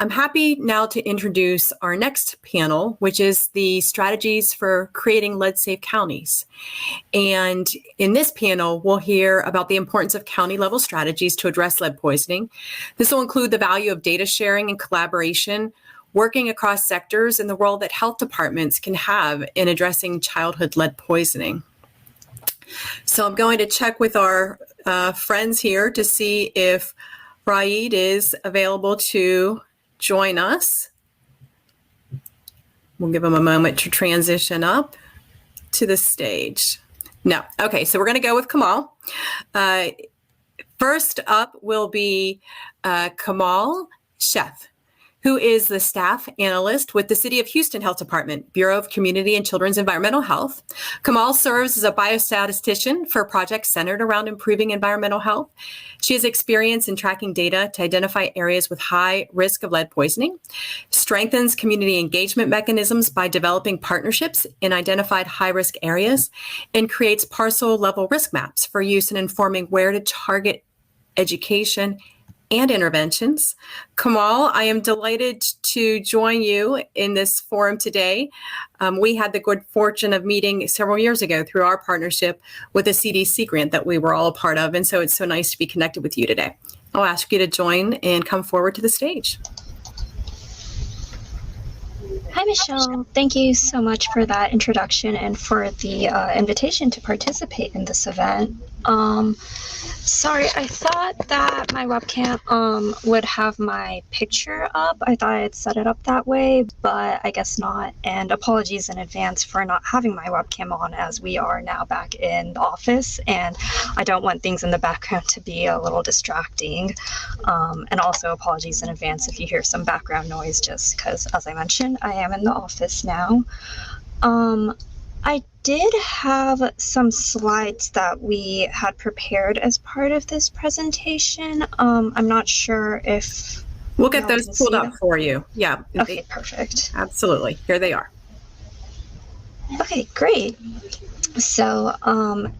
I'm happy now to introduce our next panel, which is the strategies for creating lead-safe counties. And in this panel, we'll hear about the importance of county-level strategies to address lead poisoning. This will include the value of data sharing and collaboration, working across sectors, and the role that health departments can have in addressing childhood lead poisoning. So I'm going to check with our friends here to see if Raid is available to join us. We'll give him a moment to transition up to the stage. No. Okay, so we're going to go with Kamal. First up will be Kamal Sheth, who is the staff analyst with the City of Houston Health Department, Bureau of Community and Children's Environmental Health. Kamal serves as a biostatistician for projects centered around improving environmental health. She has experience in tracking data to identify areas with high risk of lead poisoning, strengthens community engagement mechanisms by developing partnerships in identified high-risk areas, and creates parcel-level risk maps for use in informing where to target education and interventions. Kamal, I am delighted to join you in this forum today. We had the good fortune of meeting several years ago through our partnership with a CDC grant that we were all a part of, and so it's so nice to be connected with you today. I'll ask you to join and come forward to the stage. Hi, Michelle. Thank you so much for that introduction and for the invitation to participate in this event. Sorry, I thought that my webcam would have my picture up. I thought I'd set it up that way, but I guess not. And apologies in advance for not having my webcam on, as we are now back in the office, and I don't want things in the background to be a little distracting. And also apologies in advance if you hear some background noise, just because, as I mentioned, I am in the office now. I did have some slides that we had prepared as part of this presentation. I'm not sure if we'll get those pulled up for you. Yeah. Okay, perfect. Absolutely. Here they are. Okay, great. So,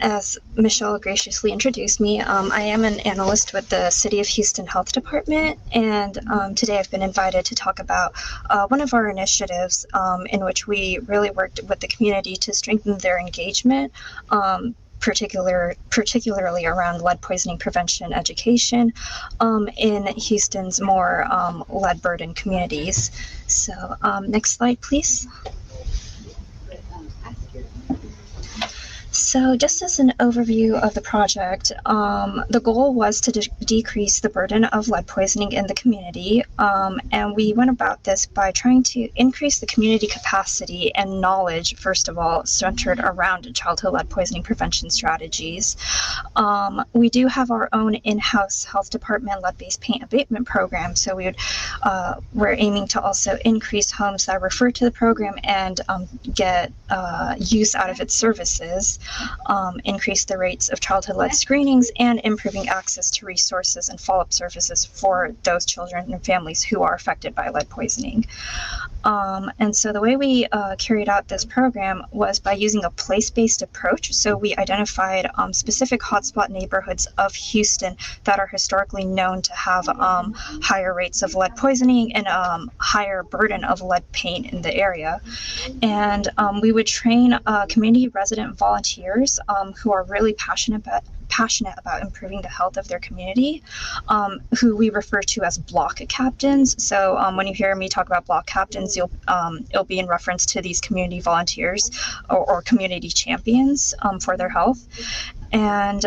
as Michelle graciously introduced me, I am an analyst with the City of Houston Health Department, and today I've been invited to talk about one of our initiatives in which we really worked with the community to strengthen their engagement, particularly around lead poisoning prevention education in Houston's more lead-burdened communities. So, next slide, please. So just as an overview of the project, the goal was to decrease the burden of lead poisoning in the community, and we went about this by trying to increase the community capacity and knowledge, first of all, centered around childhood lead poisoning prevention strategies. We do have our own in-house health department lead-based paint abatement program, so we're aiming to also increase homes that refer to the program and get use out of its services. Increase the rates of childhood lead screenings, and improving access to resources and follow-up services for those children and families who are affected by lead poisoning. And so the way we carried out this program was by using a place-based approach. So we identified specific hotspot neighborhoods of Houston that are historically known to have higher rates of lead poisoning and higher burden of lead paint in the area. And we would train community resident volunteers who are really passionate about improving the health of their community, who we refer to as block captains. So when you hear me talk about block captains, it'll be in reference to these community volunteers or community champions for their health. And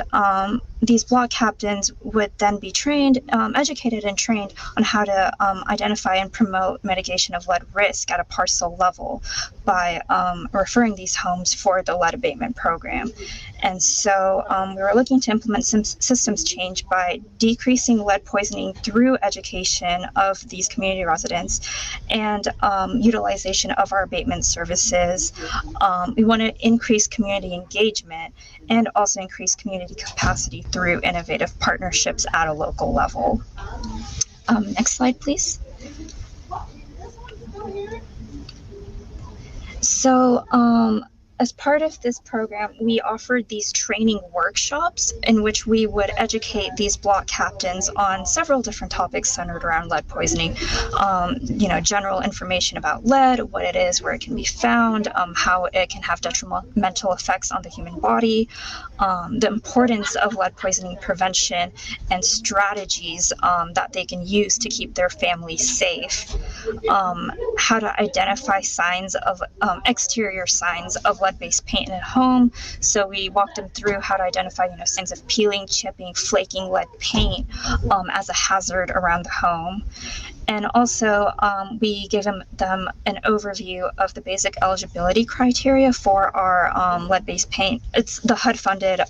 these block captains would then be trained, educated and trained on how to identify and promote mitigation of lead risk at a parcel level by referring these homes for the lead abatement program. And so we were looking to implement some systems change by decreasing lead poisoning through education of these community residents and utilization of our abatement services. We want to increase community engagement and also increase community capacity through innovative partnerships at a local level. Next slide, please. So as part of this program, we offered these training workshops in which we would educate these block captains on several different topics centered around lead poisoning. General information about lead, what it is, where it can be found, how it can have detrimental effects on the human body, the importance of lead poisoning prevention, and strategies that they can use to keep their family safe. How to identify signs of exterior signs of lead-based paint in a home. So we walked them through how to identify, signs of peeling, chipping, flaking lead paint as a hazard around the home. And also, we gave them an overview of the basic eligibility criteria for our lead-based paint. It's the HUD-funded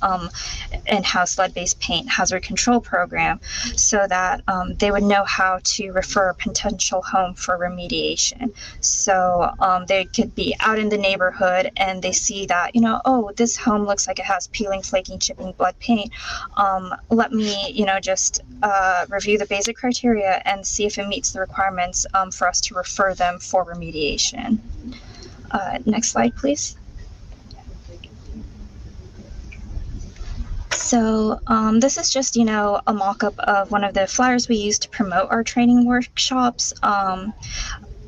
in-house lead-based paint hazard control program, so that they would know how to refer a potential home for remediation. So they could be out in the neighborhood and they see that, this home looks like it has peeling, flaking, chipping lead paint. Let me, just review the basic criteria and see if it meets the requirements for us to refer them for remediation. Next slide, please. So this is just, a mock-up of one of the flyers we use to promote our training workshops.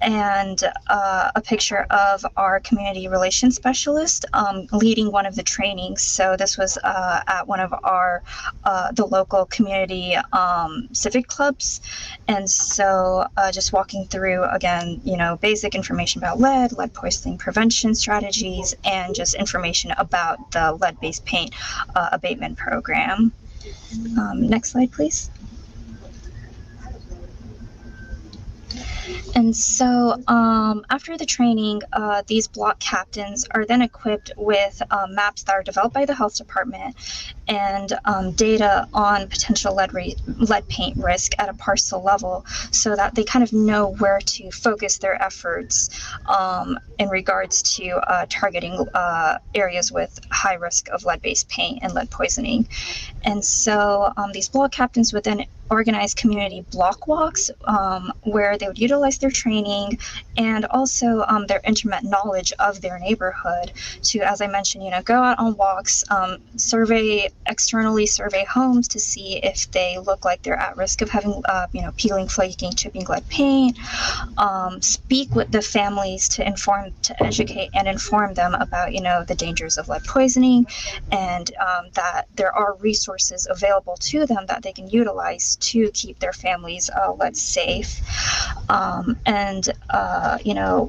And a picture of our community relations specialist leading one of the trainings. So this was at one of our the local community civic clubs, and so just walking through again, basic information about lead poisoning prevention strategies, and just information about the lead-based paint abatement program. Next slide, please. And so after the training, these block captains are then equipped with maps that are developed by the health department and data on potential lead paint risk at a parcel level, so that they kind of know where to focus their efforts in regards to targeting areas with high risk of lead-based paint and lead poisoning. And so these block captains would then organize community block walks where they would utilize their training and also their intimate knowledge of their neighborhood to, as I mentioned, go out on walks, externally survey homes to see if they look like they're at risk of having, peeling, flaking, chipping lead paint, speak with the families to educate and inform them about, the dangers of lead poisoning, and that there are resources available to them that they can utilize to keep their families lead safe.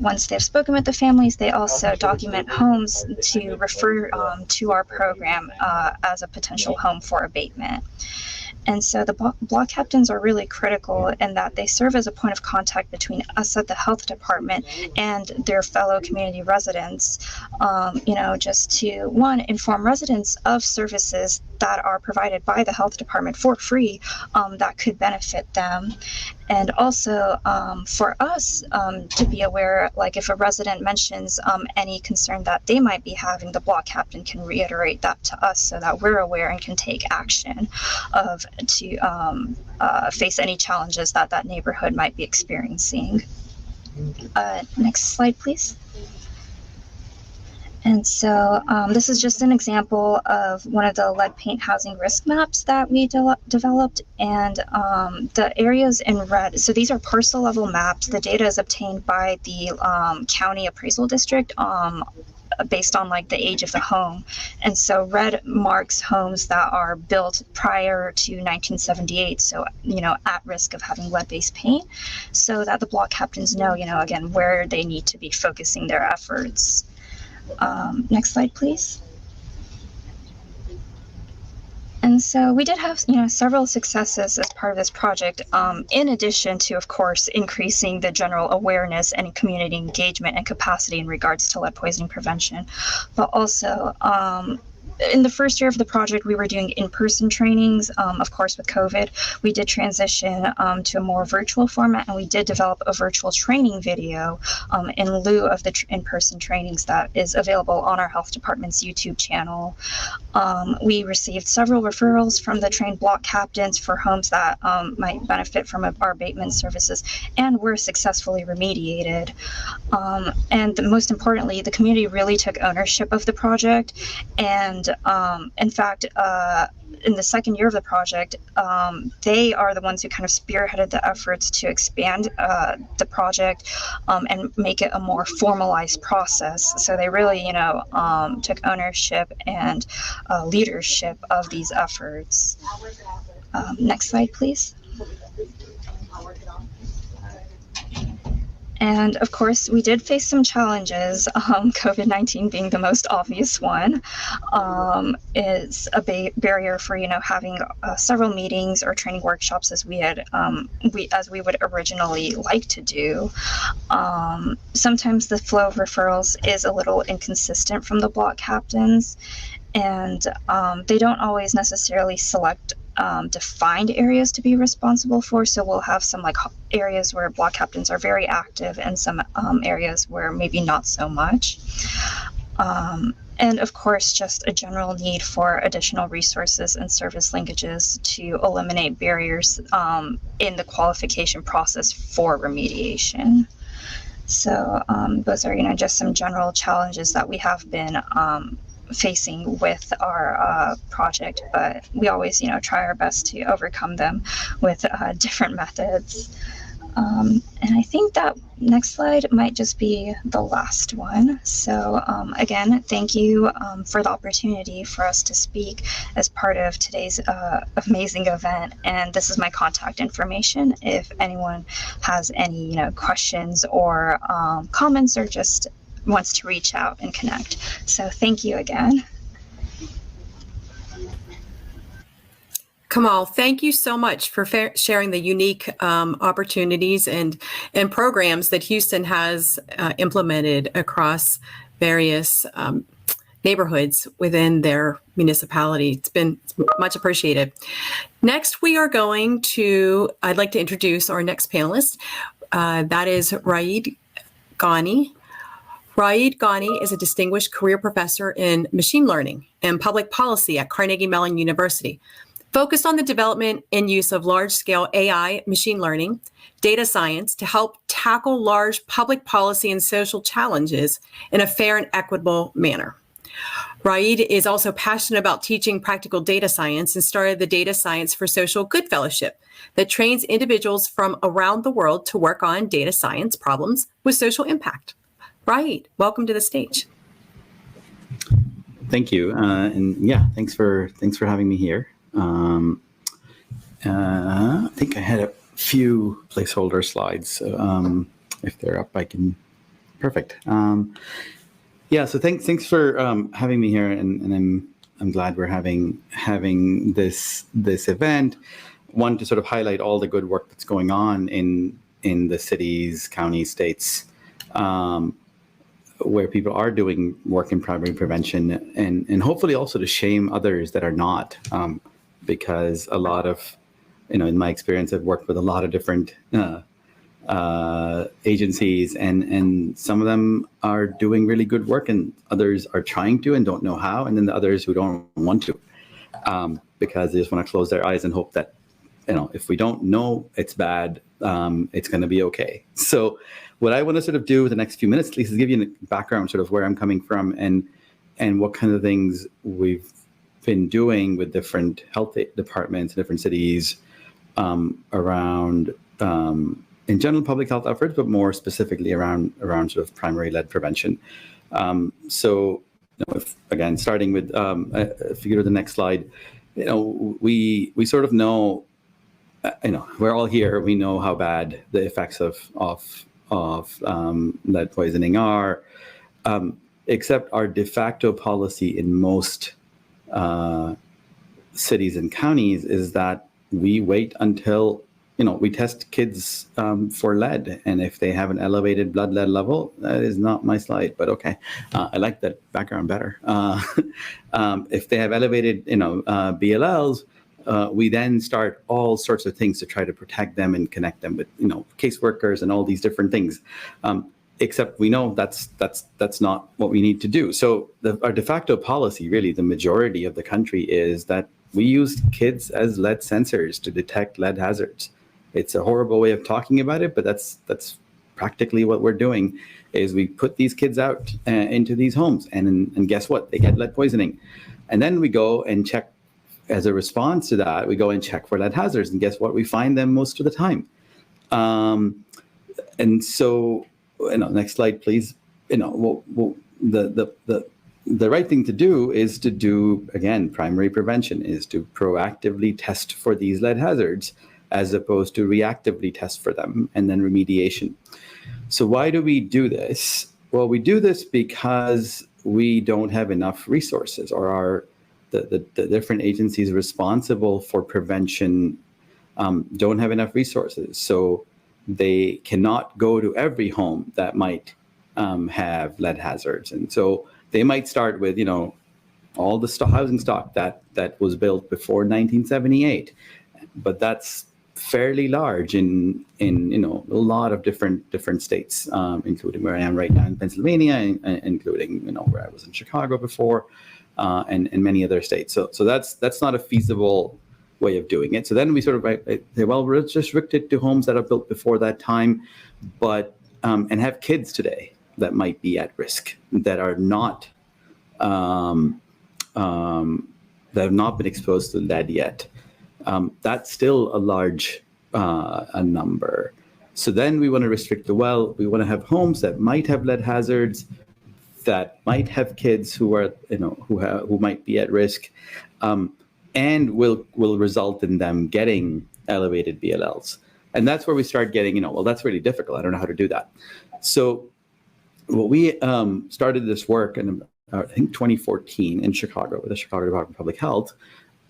Once they've spoken with the families, they also document homes to refer to our program as a potential home for abatement. And so the block captains are really critical in that they serve as a point of contact between us at the health department and their fellow community residents, just to, one, inform residents of services that are provided by the health department for free that could benefit them. And also for us to be aware, like if a resident mentions any concern that they might be having, the block captain can reiterate that to us so that we're aware and can take action to face any challenges that neighborhood might be experiencing. Next slide, please. And so this is just an example of one of the lead paint housing risk maps that we developed, and the areas in red. So these are parcel level maps. The data is obtained by the county appraisal district based on the age of the home. And so red marks homes that are built prior to 1978, so at risk of having lead-based paint, so that the block captains know, again, where they need to be focusing their efforts. Next slide, please. And so we did have, several successes as part of this project, in addition to, of course, increasing the general awareness and community engagement and capacity in regards to lead poisoning prevention. But also, in the first year of the project, we were doing in-person trainings. Of course, with COVID, we did transition to a more virtual format, and we did develop a virtual training video in lieu of the in-person trainings that is available on our health department's YouTube channel. We received several referrals from the trained block captains for homes that might benefit from our abatement services, and were successfully remediated. And most importantly, the community really took ownership of the project. And in fact, in the second year of the project, they are the ones who kind of spearheaded the efforts to expand the project and make it a more formalized process. So they really, took ownership and leadership of these efforts. Next slide, please. And of course, we did face some challenges, COVID-19 being the most obvious one. Is a barrier for, having several meetings or training workshops as we would originally like to do. Sometimes the flow of referrals is a little inconsistent from the block captains, and they don't always necessarily select defined areas to be responsible for. So we'll have some areas where block captains are very active, and some areas where maybe not so much. And of course, just a general need for additional resources and service linkages to eliminate barriers in the qualification process for remediation. So those are, just some general challenges that we have been facing with our project, but we always, try our best to overcome them with different methods. And I think that next slide might just be the last one. So again, thank you for the opportunity for us to speak as part of today's amazing event. And this is my contact information if anyone has any, questions or comments, or just wants to reach out and connect. So thank you again. Kamal, thank you so much for sharing the unique opportunities and programs that Houston has implemented across various neighborhoods within their municipality. It's been much appreciated. Next, I'd like to introduce our next panelist. That is Raed Ghani. Raed Ghani is a distinguished career professor in machine learning and public policy at Carnegie Mellon University, focused on the development and use of large-scale AI, machine learning, data science to help tackle large public policy and social challenges in a fair and equitable manner. Raed is also passionate about teaching practical data science and started the Data Science for Social Good Fellowship that trains individuals from around the world to work on data science problems with social impact. Raed, welcome to the stage. Thank you, and yeah, thanks for having me here. I think I had a few placeholder slides, so if they're up, I can. Perfect. Yeah, so thanks for having me here, and I'm glad we're having this event. One, to sort of highlight all the good work that's going on in the cities, counties, states, where people are doing work in primary prevention, and hopefully also to shame others that are not, because a lot of, in my experience, I've worked with a lot of different agencies, and some of them are doing really good work, and others are trying to and don't know how, and then the others who don't want to, because they just want to close their eyes and hope that, if we don't know it's bad, it's going to be okay. So what I want to sort of do with the next few minutes, at least, is give you a background, sort of where I'm coming from, and what kind of things we've been doing with different health departments, different cities, around, in general, public health efforts, but more specifically around sort of primary-led prevention. So, again, starting with, if you go to the next slide, we sort of know, we're all here. We know how bad the effects of lead poisoning are, except our de facto policy in most cities and counties is that we wait until we test kids for lead, and if they have an elevated blood lead level, that is not my slide, but okay. I like that background better. If they have elevated, BLLs, we then start all sorts of things to try to protect them and connect them with, caseworkers and all these different things. Except we know that's not what we need to do. So our de facto policy, really, the majority of the country, is that we use kids as lead sensors to detect lead hazards. It's a horrible way of talking about it, but that's practically what we're doing. Is we put these kids out into these homes, and guess what? They get lead poisoning, and then we go and check. As a response to that, we go and check for lead hazards, and guess what? We find them most of the time. And so, next slide, please. The right thing to do is to do, again, primary prevention, is to proactively test for these lead hazards as opposed to reactively test for them, and then remediation. So why do we do this? Well, we do this because we don't have enough resources, or the different agencies responsible for prevention don't have enough resources. So they cannot go to every home that might have lead hazards. And so they might start with, all the housing stock that was built before 1978. But that's fairly large in a lot of different states, including where I am right now in Pennsylvania, including, where I was in Chicago before, and many other states. So that's not a feasible way of doing it. So then we sort of say, well, we're just restricted to homes that are built before that time, but and have kids today that might be at risk, that are not that have not been exposed to lead yet. That's still a large a number. So then we want to restrict we want to have homes that might have lead hazards, that might have kids who are, who might be at risk, and will result in them getting elevated BLLs. And that's where we start getting, well, that's really difficult. I don't know how to do that. So we started this work in, I think, 2014 in Chicago with the Chicago Department of Public Health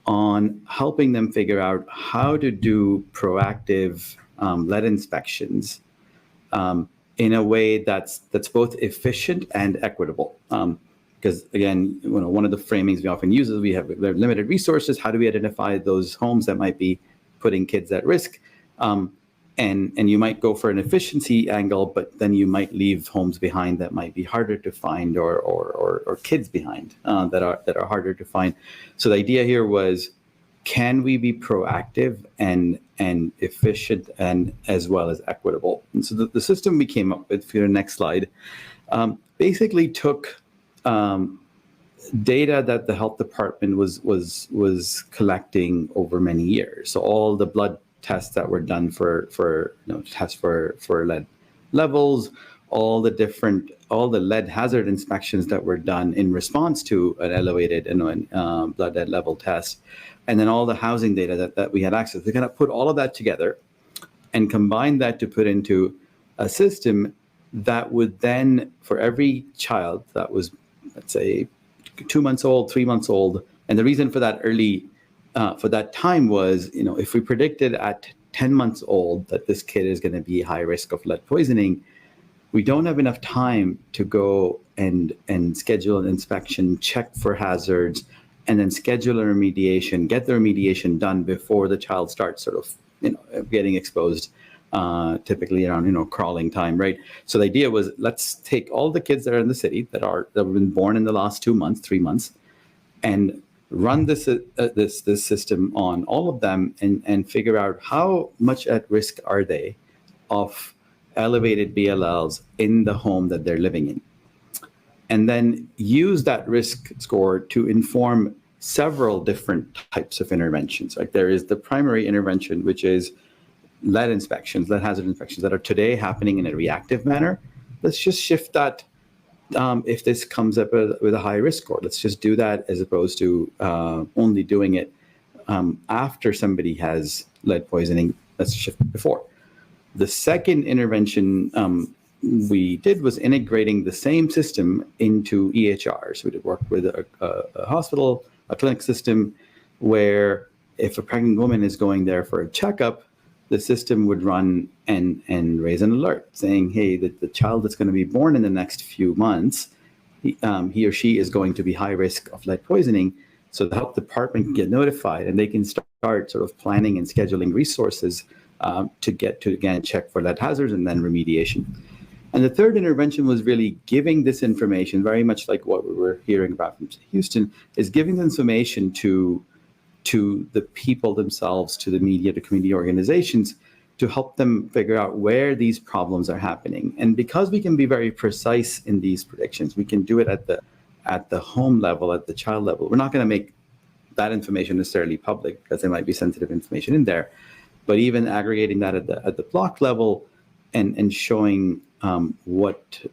on helping them figure out how to do proactive lead inspections in a way that's both efficient and equitable. Because again, one of the framings we often use is we have limited resources. How do we identify those homes that might be putting kids at risk? And you might go for an efficiency angle, but then you might leave homes behind that might be harder to find, or kids behind that are harder to find. So the idea here was, can we be proactive and efficient, and as well as equitable? And so the system we came up with, for the next slide, basically took data that the health department was collecting over many years. So all the blood tests that were done for tests for lead levels, all the lead hazard inspections that were done in response to an elevated blood lead level test, and then all the housing data that we had access to. Kind of put all of that together and combine that to put into a system that would then, for every child that was, let's say, 2 months old, 3 months old, and the reason for that for that time was, if we predicted at 10 months old that this kid is going to be high risk of lead poisoning, we don't have enough time to go and schedule an inspection, check for hazards, and then schedule a remediation, get the remediation done before the child starts sort of, getting exposed, typically around, crawling time, right? So the idea was, let's take all the kids that are in the city that have been born in the last 2 months, 3 months, and run this system on all of them and figure out how much at risk are they of elevated BLLs in the home that they're living in. And then use that risk score to inform several different types of interventions. Like there is the primary intervention, which is lead inspections, lead hazard inspections that are today happening in a reactive manner. Let's just shift that. If this comes up with a high risk score, let's just do that, as opposed to only doing it after somebody has lead poisoning. Let's shift it before. The second intervention we did was integrating the same system into EHRs. We did work with a hospital, a clinic system, where if a pregnant woman is going there for a checkup, the system would run and raise an alert saying, hey, the child that's going to be born in the next few months, he or she is going to be high risk of lead poisoning. So the health department can get notified, and they can start sort of planning and scheduling resources to get to, again, check for lead hazards and then remediation. And the third intervention was really giving this information, very much like what we were hearing about from Houston, is giving the information to the people themselves, to the media, to community organizations, to help them figure out where these problems are happening. And because we can be very precise in these predictions, we can do it at the home level, at the child level. We're not going to make that information necessarily public because there might be sensitive information in there, but even aggregating that at the block level and showing which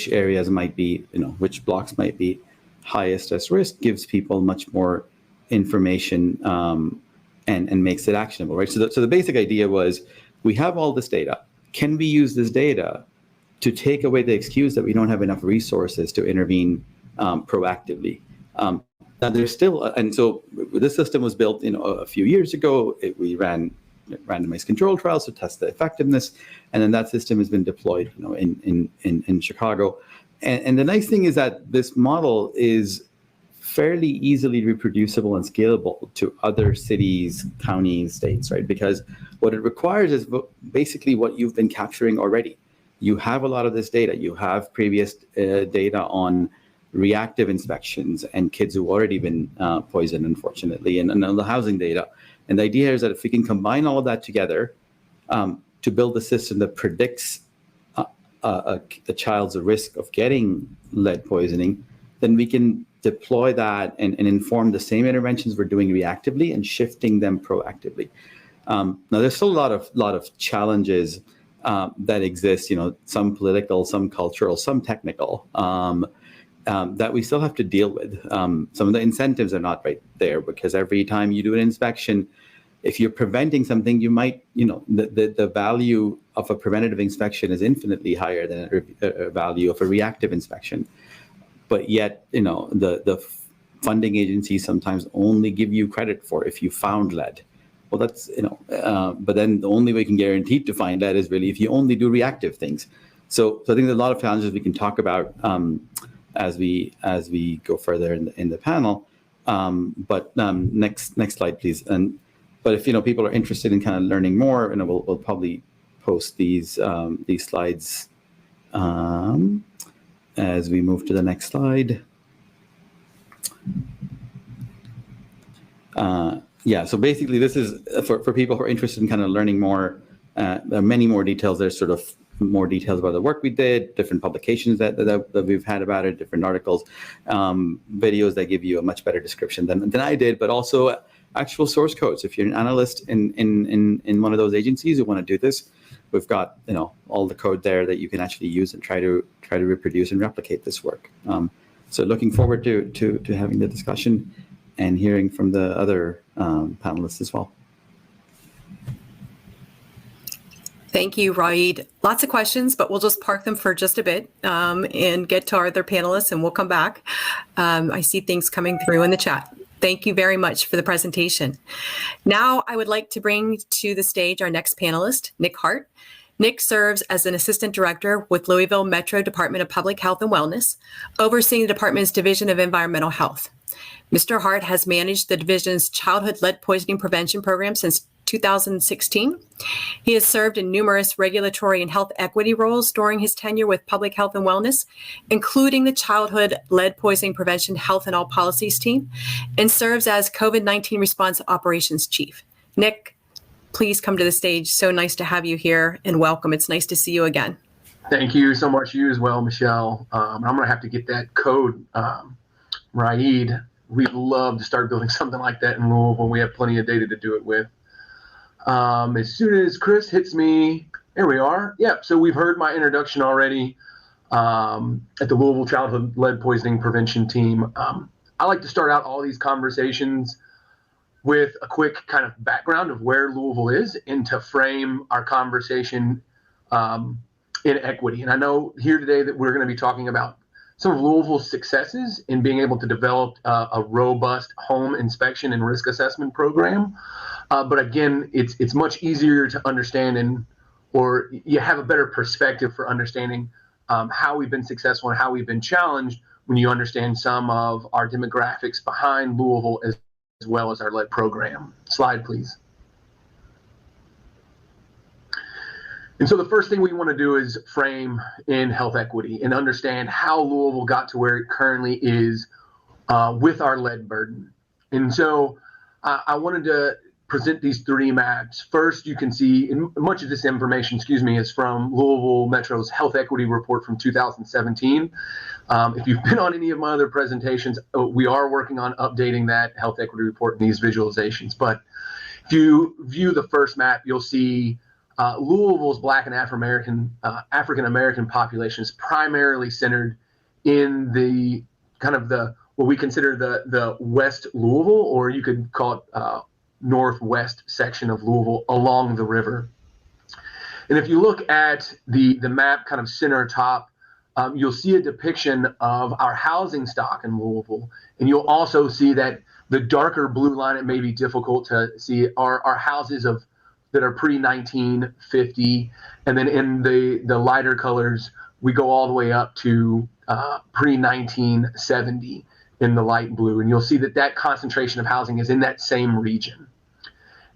areas might be, which blocks might be highest as risk gives people much more information and makes it actionable, right? So the basic idea was, we have all this data. Can we use this data to take away the excuse that we don't have enough resources to intervene proactively? Now there's still, and so this system was built a few years ago. We ran randomized control trials to test the effectiveness, and then that system has been deployed in Chicago. And the nice thing is that this model is fairly easily reproducible and scalable to other cities, counties, states, right? Because what it requires is basically what you've been capturing already. You have a lot of this data. You have previous data on reactive inspections and kids who've already been poisoned, unfortunately, and the housing data. And the idea is that if we can combine all of that together to build a system that predicts the child's risk of getting lead poisoning, then we can deploy that and inform the same interventions we're doing reactively and shifting them proactively. Now, there's still a lot of challenges that exist, some political, some cultural, some technical, that we still have to deal with. Some of the incentives are not right there, because every time you do an inspection, if you're preventing something, you might, the value of a preventative inspection is infinitely higher than a value of a reactive inspection. But yet, the funding agencies sometimes only give you credit for if you found lead. Well, that's, but then the only way you can guarantee to find lead is really if you only do reactive things. So I think there's a lot of challenges we can talk about as we go further in the panel. But next slide, please. But if people are interested in kind of learning more, we'll probably post these slides as we move to the next slide. So basically this is for people who are interested in kind of learning more. There are many more details. There's sort of more details about the work we did, different publications that we've had about it, different articles, videos that give you a much better description than I did, but also actual source codes. If you're an analyst in one of those agencies who want to do this, we've got all the code there that you can actually use and try to reproduce and replicate this work. So looking forward to having the discussion and hearing from the other panelists as well. Thank you, Raid. Lots of questions, but we'll just park them for just a bit and get to our other panelists, and we'll come back. I see things coming through in the chat. Thank you very much for the presentation. Now I would like to bring to the stage our next panelist, Nick Hart. Nick serves as an assistant director with Louisville Metro Department of Public Health and Wellness, overseeing the department's Division of Environmental Health. Mr. Hart has managed the division's childhood lead poisoning prevention program since 2016. He has served in numerous regulatory and health equity roles during his tenure with Public Health and Wellness, including the Childhood Lead Poisoning Prevention Health and All Policies team, and serves as COVID-19 Response Operations Chief. Nick, please come to the stage. So nice to have you here, and welcome. It's nice to see you again. Thank you so much. You as well, Michelle. I'm going to have to get that code, Raid. We'd love to start building something like that in Louisville. We have plenty of data to do it with. As soon as Chris hits me, there we are. Yep. So we've heard my introduction already at the Louisville Childhood Lead Poisoning Prevention Team. I like to start out all these conversations with a quick kind of background of where Louisville is and to frame our conversation in equity. And I know here today that we're going to be talking about some of Louisville's successes in being able to develop a robust home inspection and risk assessment program. But again, it's much easier to understand, or you have a better perspective for understanding how we've been successful and how we've been challenged when you understand some of our demographics behind Louisville as well as our lead program. Slide, please. And so the first thing we want to do is frame in health equity and understand how Louisville got to where it currently is with our lead burden. And so I wanted to present these 3 maps. First, you can see, and much of this information, is from Louisville Metro's Health Equity Report from 2017. If you've been on any of my other presentations, we are working on updating that Health Equity Report in these visualizations. But if you view the first map, you'll see Louisville's Black and African American population is primarily centered in the kind of what we consider the West Louisville, or you could call it northwest section of Louisville along the river. And if you look at the map kind of center top, you'll see a depiction of our housing stock in Louisville. And you'll also see that the darker blue line, it may be difficult to see, are houses that are pre-1950. And then in the lighter colors, we go all the way up to pre-1970 in the light blue. And you'll see that concentration of housing is in that same region.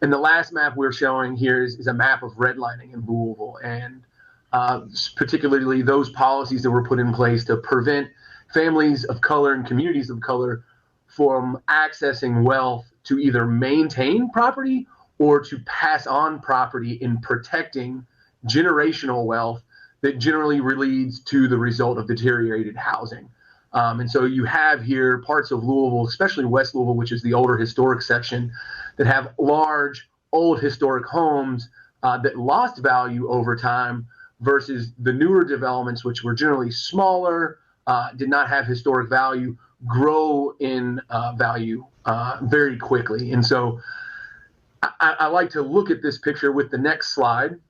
And the last map we're showing here is a map of redlining in Louisville, and particularly those policies that were put in place to prevent families of color and communities of color from accessing wealth to either maintain property or to pass on property in protecting generational wealth that generally leads to the result of deteriorated housing. And so you have here parts of Louisville, especially West Louisville, which is the older historic section, that have large, old historic homes that lost value over time versus the newer developments, which were generally smaller, did not have historic value, grow in value very quickly. And so I like to look at this picture with the next slide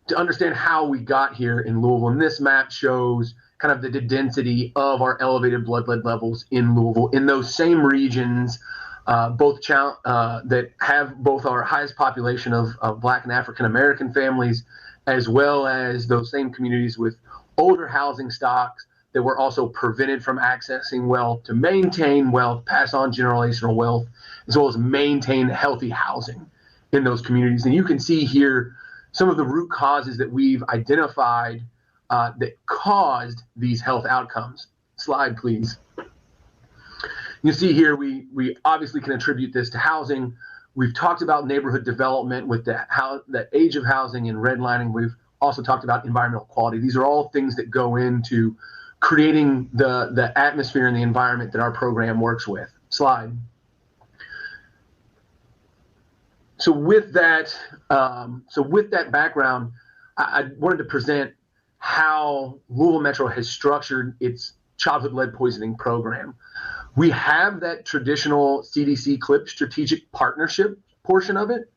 to understand how we got here in Louisville. And this map shows kind of the density of our elevated blood lead levels in Louisville in those same regions, that have both our highest population of Black and African American families, as well as those same communities with older housing stocks that were also prevented from accessing wealth to maintain wealth, pass on generational wealth, as well as maintain healthy housing in those communities. And you can see here some of the root causes that we've identified that caused these health outcomes. Slide, please. You see here, we obviously can attribute this to housing. We've talked about neighborhood development with the age of housing and redlining. We've also talked about environmental quality. These are all things that go into creating the atmosphere and the environment that our program works with. Slide. So with that background, I wanted to present how Louisville Metro has structured its childhood lead poisoning program. We have that traditional CDC CLIP strategic partnership portion of it.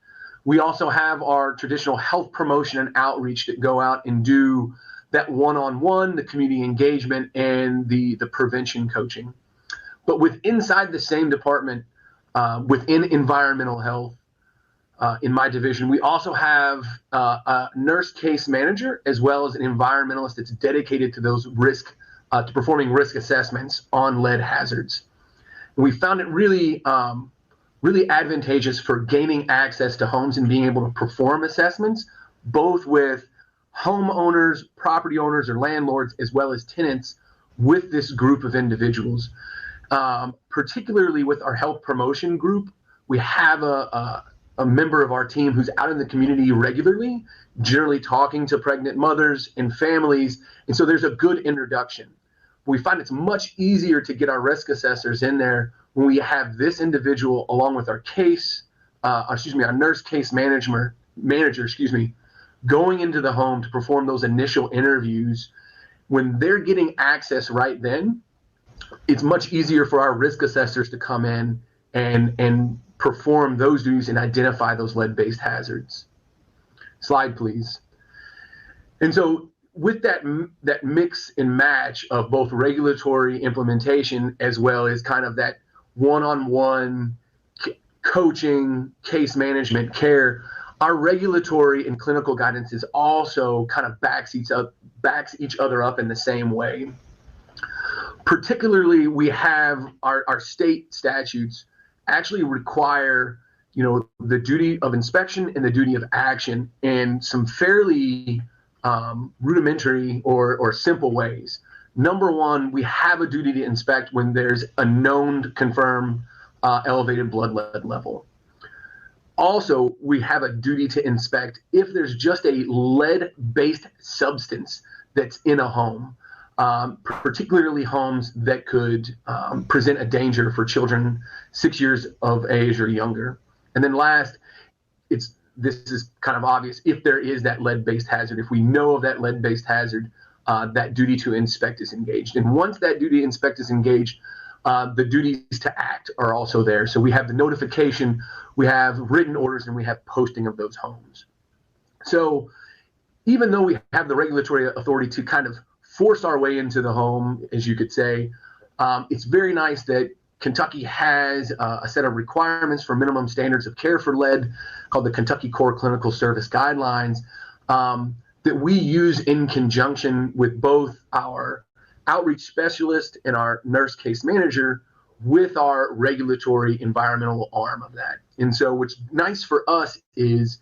We also have our traditional health promotion and outreach that go out and do that one-on-one, the community engagement, and the prevention coaching. But inside the same department, within environmental health, in my division, we also have a nurse case manager as well as an environmentalist that's dedicated to those to performing risk assessments on lead hazards. And we found it really advantageous for gaining access to homes and being able to perform assessments, both with homeowners, property owners, or landlords, as well as tenants with this group of individuals. Particularly with our health promotion group, we have a member of our team who's out in the community regularly, generally talking to pregnant mothers and families. And so there's a good introduction. We find it's much easier to get our risk assessors in there when we have this individual along with our our nurse case manager, going into the home to perform those initial interviews. When they're getting access right then, it's much easier for our risk assessors to come in and perform those duties and identify those lead-based hazards. Slide, please. And so with that mix and match of both regulatory implementation as well as kind of that one-on-one coaching, case management, care, our regulatory and clinical guidance is also kind of backs each other up in the same way. Particularly, we have our state statutes actually require, the duty of inspection and the duty of action in some fairly rudimentary or simple ways. Number one, we have a duty to inspect when there's a known confirmed elevated blood lead level. Also, we have a duty to inspect if there's just a lead-based substance that's in a home, particularly homes that could present a danger for children 6 years of age or younger. And then last, this is kind of obvious, if there is that lead-based hazard, if we know of that lead-based hazard, that duty to inspect is engaged. And once that duty to inspect is engaged, the duties to act are also there. So we have the notification, we have written orders, and we have posting of those homes. So even though we have the regulatory authority to kind of force our way into the home, as you could say, it's very nice that Kentucky has a set of requirements for minimum standards of care for lead called the Kentucky Core Clinical Service Guidelines that we use in conjunction with both our outreach specialist and our nurse case manager with our regulatory environmental arm of that. And so what's nice for us is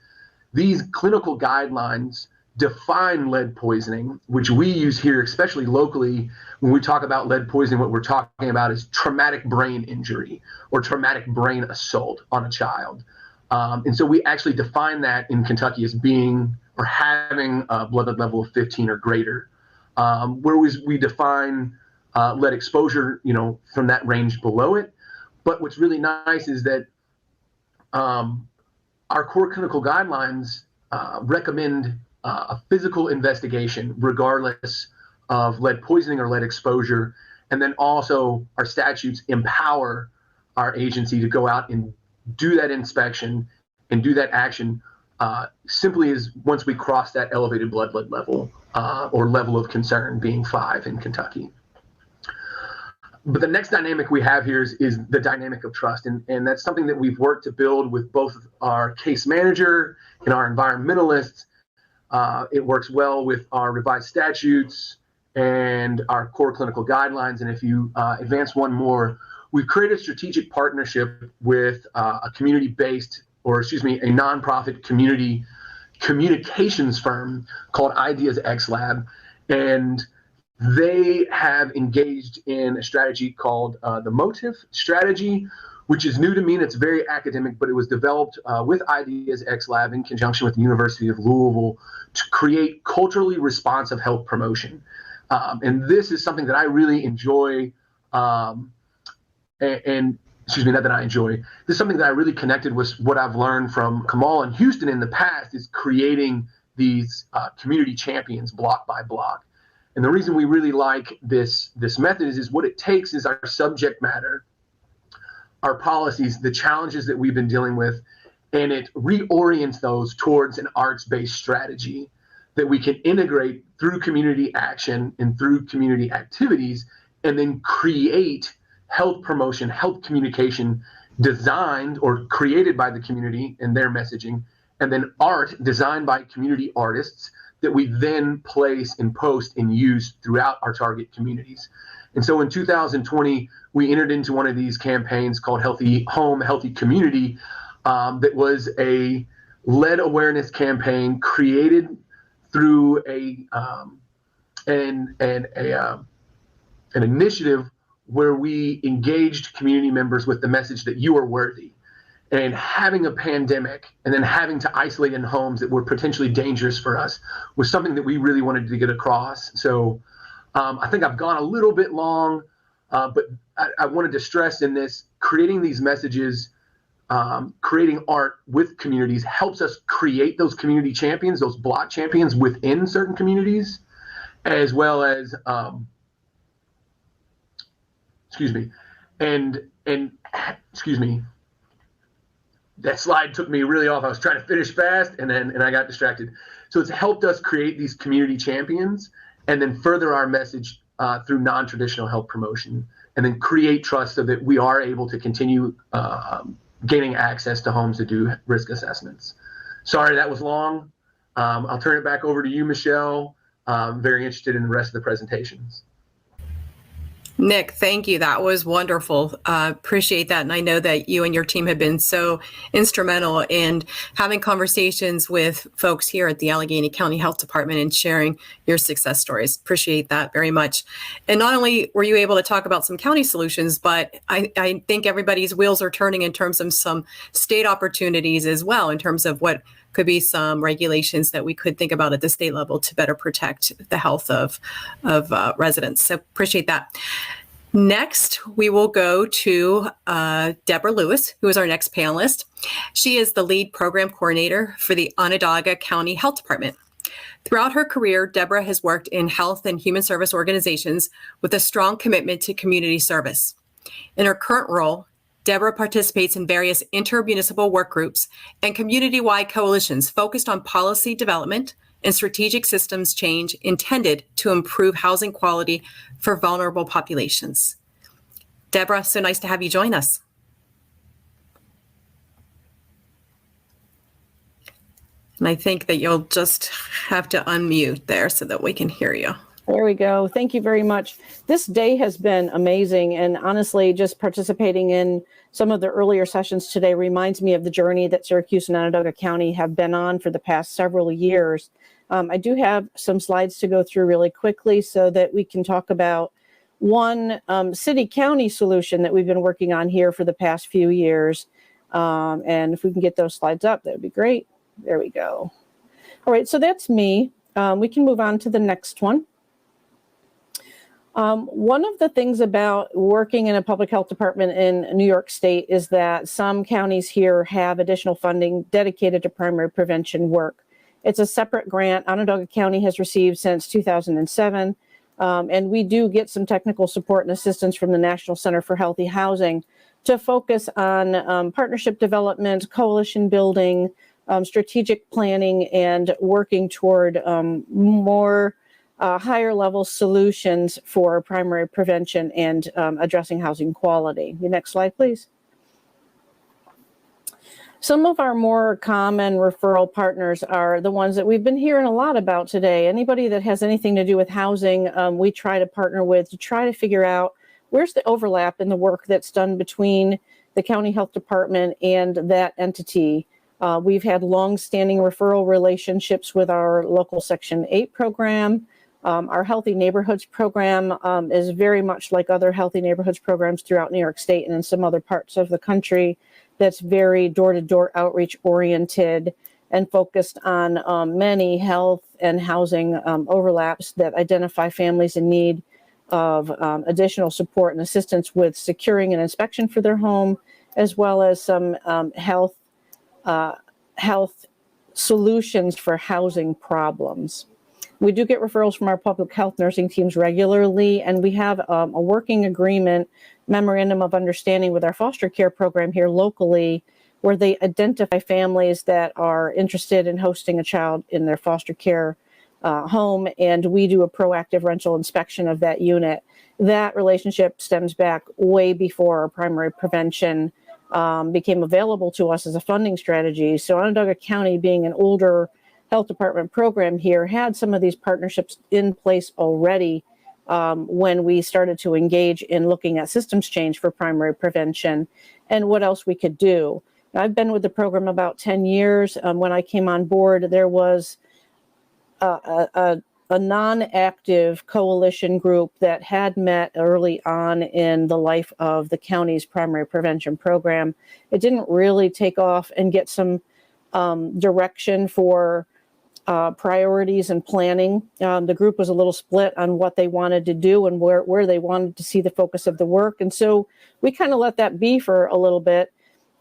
these clinical guidelines define lead poisoning, which we use here, especially locally. When we talk about lead poisoning, what we're talking about is traumatic brain injury or traumatic brain assault on a child. And so we actually define that in Kentucky as being or having a blood lead level of 15 or greater. Whereas we define lead exposure, from that range below it. But what's really nice is that our core clinical guidelines recommend a physical investigation regardless of lead poisoning or lead exposure. And then also our statutes empower our agency to go out and do that inspection and do that action simply as once we cross that elevated blood lead level or level of concern being 5 in Kentucky. But the next dynamic we have here is the dynamic of trust. And that's something that we've worked to build with both our case manager and our environmentalists. It works well with our revised statutes and our core clinical guidelines. And if you advance one more, we've created a strategic partnership with a nonprofit community communications firm called Ideas X Lab. And they have engaged in a strategy called the Motive strategy, which is new to me and it's very academic, but it was developed with Ideas X Lab in conjunction with the University of Louisville to create culturally responsive health promotion. And this is something that I really enjoy. This is something that I really connected with what I've learned from Kamal and Houston in the past is creating these community champions block by block. And the reason we really like this method is what it takes is our subject matter, our policies, the challenges that we've been dealing with, and it reorients those towards an arts-based strategy that we can integrate through community action and through community activities, and then create health promotion, health communication designed or created by the community and their messaging, and then art designed by community artists that we then place and post and use throughout our target communities. And so in 2020, we entered into one of these campaigns called Healthy Home, Healthy Community, that was a lead awareness campaign created through an initiative where we engaged community members with the message that you are worthy. And having a pandemic and then having to isolate in homes that were potentially dangerous for us was something that we really wanted to get across. So I think I've gone a little bit long, but I wanted to stress in this, creating these messages, creating art with communities helps us create those community champions, those block champions within certain communities, as well as, that slide took me really off. I was trying to finish fast and I got distracted. So it's helped us create these community champions and then further our message through non-traditional health promotion and then create trust so that we are able to continue gaining access to homes to do risk assessments. Sorry that was long. I'll turn it back over to you, Michelle. Very interested in the rest of the presentations. Nick, thank you. That was wonderful. Appreciate that. And I know that you and your team have been so instrumental in having conversations with folks here at the Allegheny County Health Department and sharing your success stories. Appreciate that very much. And not only were you able to talk about some county solutions, but I think everybody's wheels are turning in terms of some state opportunities as well, in terms of what could be some regulations that we could think about at the state level to better protect the health of residents. So appreciate that. Next, we will go to Deborah Lewis, who is our next panelist. She is the lead program coordinator for the Onondaga County Health Department. Throughout her career, Deborah has worked in health and human service organizations with a strong commitment to community service. In her current role, Deborah participates in various intermunicipal work groups and community-wide coalitions focused on policy development and strategic systems change intended to improve housing quality for vulnerable populations. Deborah, so nice to have you join us. And I think that you'll just have to unmute there so that we can hear you. There we go. Thank you very much. This day has been amazing. And honestly, just participating in some of the earlier sessions today reminds me of the journey that Syracuse and Onondaga County have been on for the past several years. I do have some slides to go through really quickly so that we can talk about one city-county solution that we've been working on here for the past few years. And if we can get those slides up, that would be great. There we go. All right, so that's me. We can move on to the next one. One of the things about working in a public health department in New York State is that some counties here have additional funding dedicated to primary prevention work. It's a separate grant Onondaga County has received since 2007, and we do get some technical support and assistance from the National Center for Healthy Housing to focus on partnership development, coalition building, strategic planning, and working toward more higher level solutions for primary prevention and addressing housing quality. The next slide, please. Some of our more common referral partners are the ones that we've been hearing a lot about today. Anybody that has anything to do with housing, we try to partner with to try to figure out where's the overlap in the work that's done between the county health department and that entity. We've had long-standing referral relationships with our local Section 8 program. Our Healthy Neighborhoods program is very much like other Healthy Neighborhoods programs throughout New York State and in some other parts of the country. That's very door-to-door outreach oriented and focused on many health and housing overlaps that identify families in need of additional support and assistance with securing an inspection for their home, as well as some health solutions for housing problems. We do get referrals from our public health nursing teams regularly, and we have a working agreement, memorandum of understanding with our foster care program here locally, where they identify families that are interested in hosting a child in their foster care home, and we do a proactive rental inspection of that unit. That relationship stems back way before our primary prevention became available to us as a funding strategy. So Onondaga County, being an older health department program here, had some of these partnerships in place already when we started to engage in looking at systems change for primary prevention and what else we could do. I've been with the program about 10 years. When I came on board, there was a non-active coalition group that had met early on in the life of the county's primary prevention program. It didn't really take off and get some direction for priorities and planning. The group was a little split on what they wanted to do and where they wanted to see the focus of the work. And so we kind of let that be for a little bit.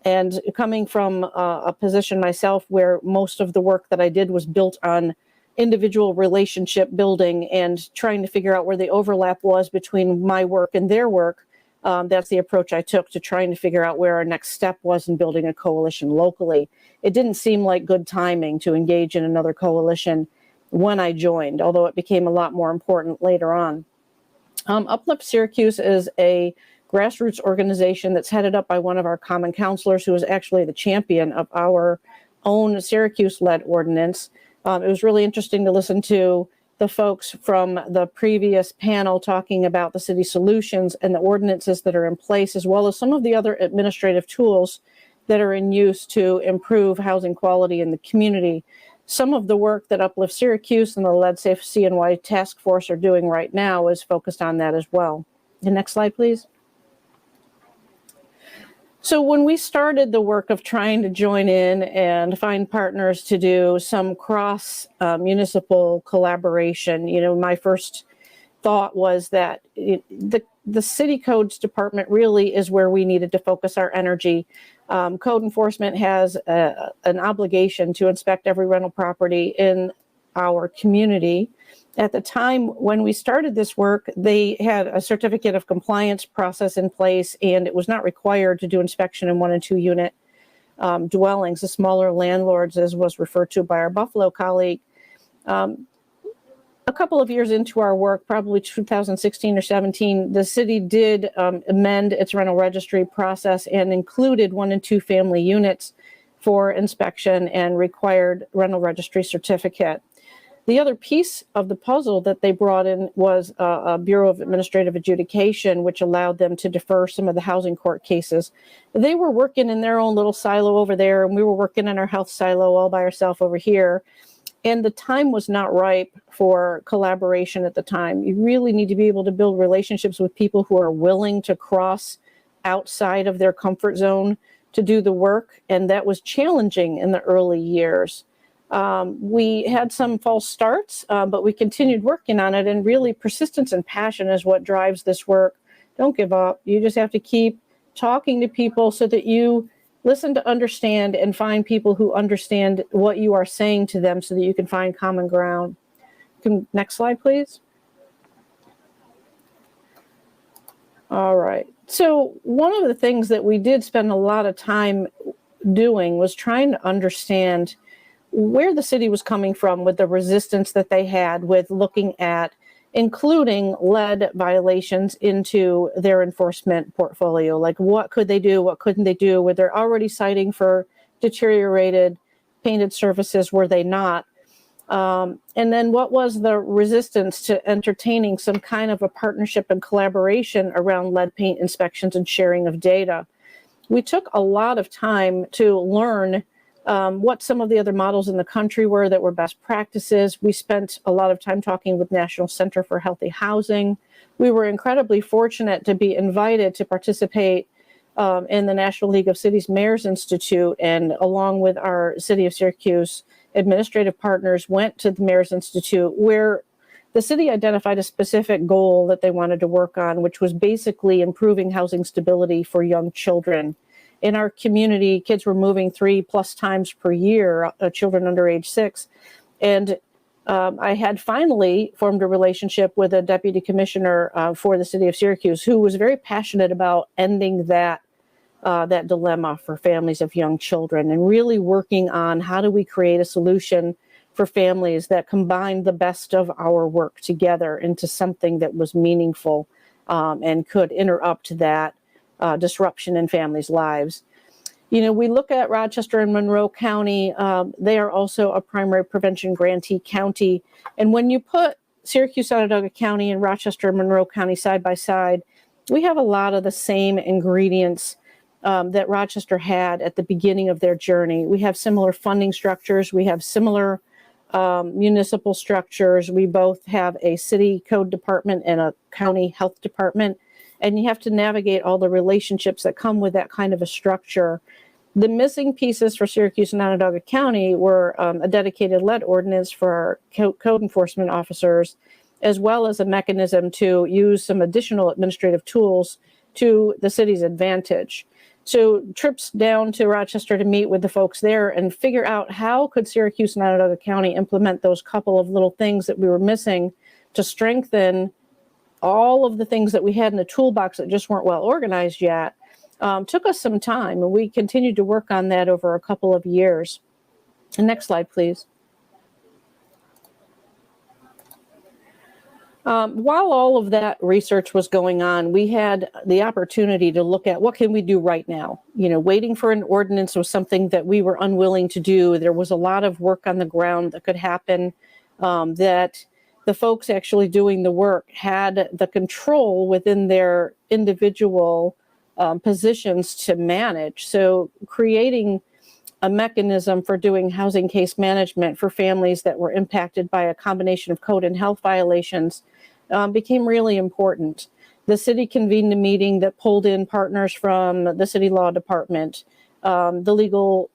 And coming from a position myself where most of the work that I did was built on individual relationship building and trying to figure out where the overlap was between my work and their work, that's the approach I took to trying to figure out where our next step was in building a coalition locally. It didn't seem like good timing to engage in another coalition when I joined, although it became a lot more important later on. Uplift Syracuse is a grassroots organization that's headed up by one of our common counselors who is actually the champion of our own Syracuse-led ordinance. It was really interesting to listen to the folks from the previous panel talking about the city solutions and the ordinances that are in place, as well as some of the other administrative tools that are in use to improve housing quality in the community. Some of the work that Uplift Syracuse and the Lead Safe CNY Task Force are doing right now is focused on that as well. The next slide, please. So when we started the work of trying to join in and find partners to do some cross municipal collaboration, my first thought was that the city codes department really is where we needed to focus our energy. Code enforcement has an obligation to inspect every rental property in our community. At the time when we started this work, they had a certificate of compliance process in place, and it was not required to do inspection in 1 and 2 unit dwellings, the smaller landlords, as was referred to by our Buffalo colleague. A couple of years into our work, probably 2016 or 17, the city did amend its rental registry process and included 1 and 2 family units for inspection and required rental registry certificate. The other piece of the puzzle that they brought in was a Bureau of Administrative Adjudication, which allowed them to defer some of the housing court cases. They were working in their own little silo over there, and we were working in our health silo all by ourselves over here. And the time was not ripe for collaboration at the time. You really need to be able to build relationships with people who are willing to cross outside of their comfort zone to do the work, and that was challenging in the early years. We had some false starts, but we continued working on it, and really persistence and passion is what drives this work. Don't give up. You just have to keep talking to people so that you listen to understand and find people who understand what you are saying to them so that you can find common ground. Next slide, please. All right. So one of the things that we did spend a lot of time doing was trying to understand where the city was coming from with the resistance that they had with looking at including lead violations into their enforcement portfolio. Like, what could they do? What couldn't they do? Were they already citing for deteriorated painted surfaces? Were they not? And then what was the resistance to entertaining some kind of a partnership and collaboration around lead paint inspections and sharing of data? We took a lot of time to learn what some of the other models in the country were that were best practices. We spent a lot of time talking with National Center for Healthy Housing. We were incredibly fortunate to be invited to participate in the National League of Cities Mayors Institute, and along with our City of Syracuse administrative partners went to the Mayors Institute, where the city identified a specific goal that they wanted to work on, which was basically improving housing stability for young children. In our community, kids were moving 3+ times per year, children under age 6. And I had finally formed a relationship with a deputy commissioner for the city of Syracuse, who was very passionate about ending that dilemma for families of young children and really working on how do we create a solution for families that combine the best of our work together into something that was meaningful and could interrupt that disruption in families' lives. We look at Rochester and Monroe County. They are also a primary prevention grantee county. And when you put Syracuse, Onondaga County and Rochester and Monroe County side by side, we have a lot of the same ingredients that Rochester had at the beginning of their journey. We have similar funding structures. We have similar municipal structures. We both have a city code department and a county health department. And you have to navigate all the relationships that come with that kind of a structure. The missing pieces for Syracuse and Onondaga County were a dedicated lead ordinance for our code enforcement officers, as well as a mechanism to use some additional administrative tools to the city's advantage. So trips down to Rochester to meet with the folks there and figure out how could Syracuse and Onondaga County implement those couple of little things that we were missing to strengthen all of the things that we had in the toolbox that just weren't well organized yet. Took us some time, and we continued to work on that over a couple of years. And next slide, please. While all of that research was going on, we had the opportunity to look at what can we do right now. You know, waiting for an ordinance was something that we were unwilling to do. There was a lot of work on the ground that could happen, that the folks actually doing the work had the control within their individual positions to manage. So creating a mechanism for doing housing case management for families that were impacted by a combination of code and health violations became really important. The city convened a meeting that pulled in partners from the city law department, the legal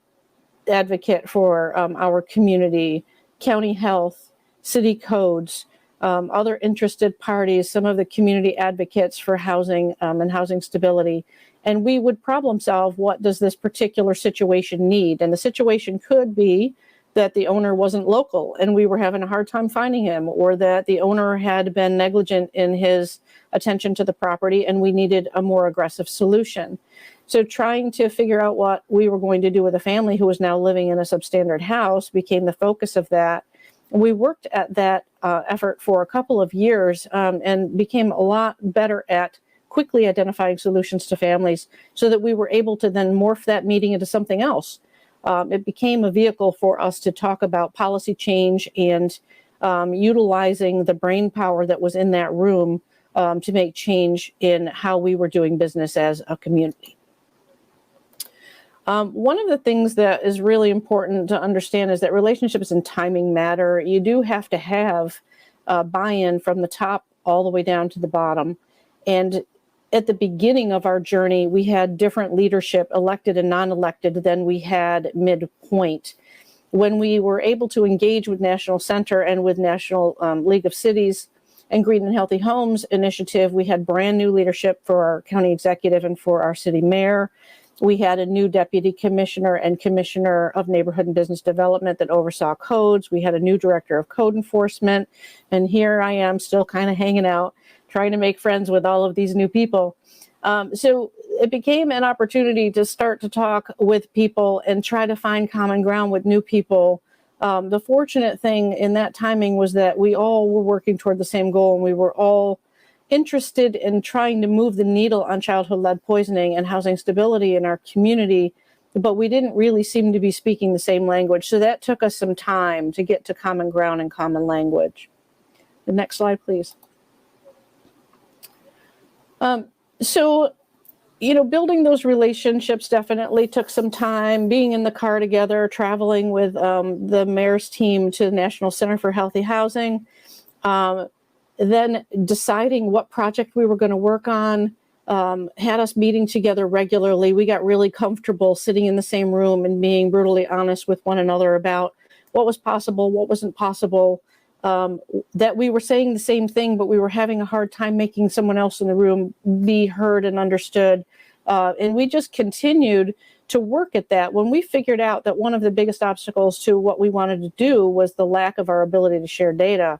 advocate for our community, county health, city codes, other interested parties, some of the community advocates for housing and housing stability. And we would problem solve, what does this particular situation need? And the situation could be that the owner wasn't local and we were having a hard time finding him, or that the owner had been negligent in his attention to the property and we needed a more aggressive solution. So trying to figure out what we were going to do with a family who was now living in a substandard house became the focus of that. We worked at that effort for a couple of years and became a lot better at quickly identifying solutions to families, so that we were able to then morph that meeting into something else. It became a vehicle for us to talk about policy change and utilizing the brain power that was in that room to make change in how we were doing business as a community. One of the things that is really important to understand is that relationships and timing matter. You do have to have buy-in from the top all the way down to the bottom. And at the beginning of our journey, we had different leadership, elected and non-elected, than we had midpoint. When we were able to engage with National Center and with National League of Cities and Green and Healthy Homes Initiative, we had brand new leadership for our county executive and for our city mayor. We had a new deputy commissioner and commissioner of neighborhood and business development that oversaw codes. We had a new director of code enforcement. And here I am still kind of hanging out, trying to make friends with all of these new people. So it became an opportunity to start to talk with people and try to find common ground with new people. The fortunate thing in that timing was that we all were working toward the same goal, and we were all interested in trying to move the needle on childhood lead poisoning and housing stability in our community, but we didn't really seem to be speaking the same language. So that took us some time to get to common ground and common language. The next slide, please. So, you know, building those relationships definitely took some time. Being in the car together, traveling with the mayor's team to the National Center for Healthy Housing, then deciding what project we were going to work on, had us meeting together regularly. We got really comfortable sitting in the same room and being brutally honest with one another about what was possible, what wasn't possible, that we were saying the same thing, but we were having a hard time making someone else in the room be heard and understood. And we just continued to work at that. When we figured out that one of the biggest obstacles to what we wanted to do was the lack of our ability to share data,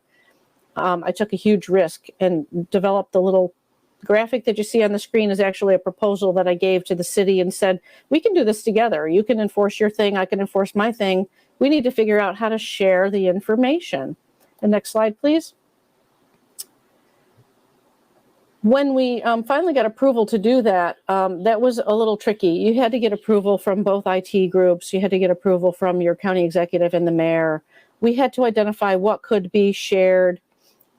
I took a huge risk and developed the little graphic that you see on the screen is actually a proposal that I gave to the city and said, we can do this together. You can enforce your thing, I can enforce my thing. We need to figure out how to share the information. The next slide, please. When we finally got approval to do that, that was a little tricky. You had to get approval from both IT groups. You had to get approval from your county executive and the mayor. We had to identify what could be shared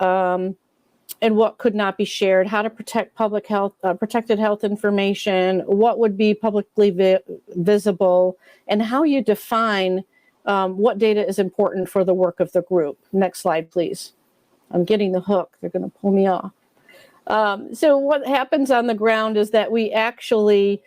and what could not be shared, how to protect public health, protected health information, what would be publicly visible, and how you define what data is important for the work of the group. Next slide, please. I'm getting the hook. They're going to pull me off. So what happens on the ground is that we actually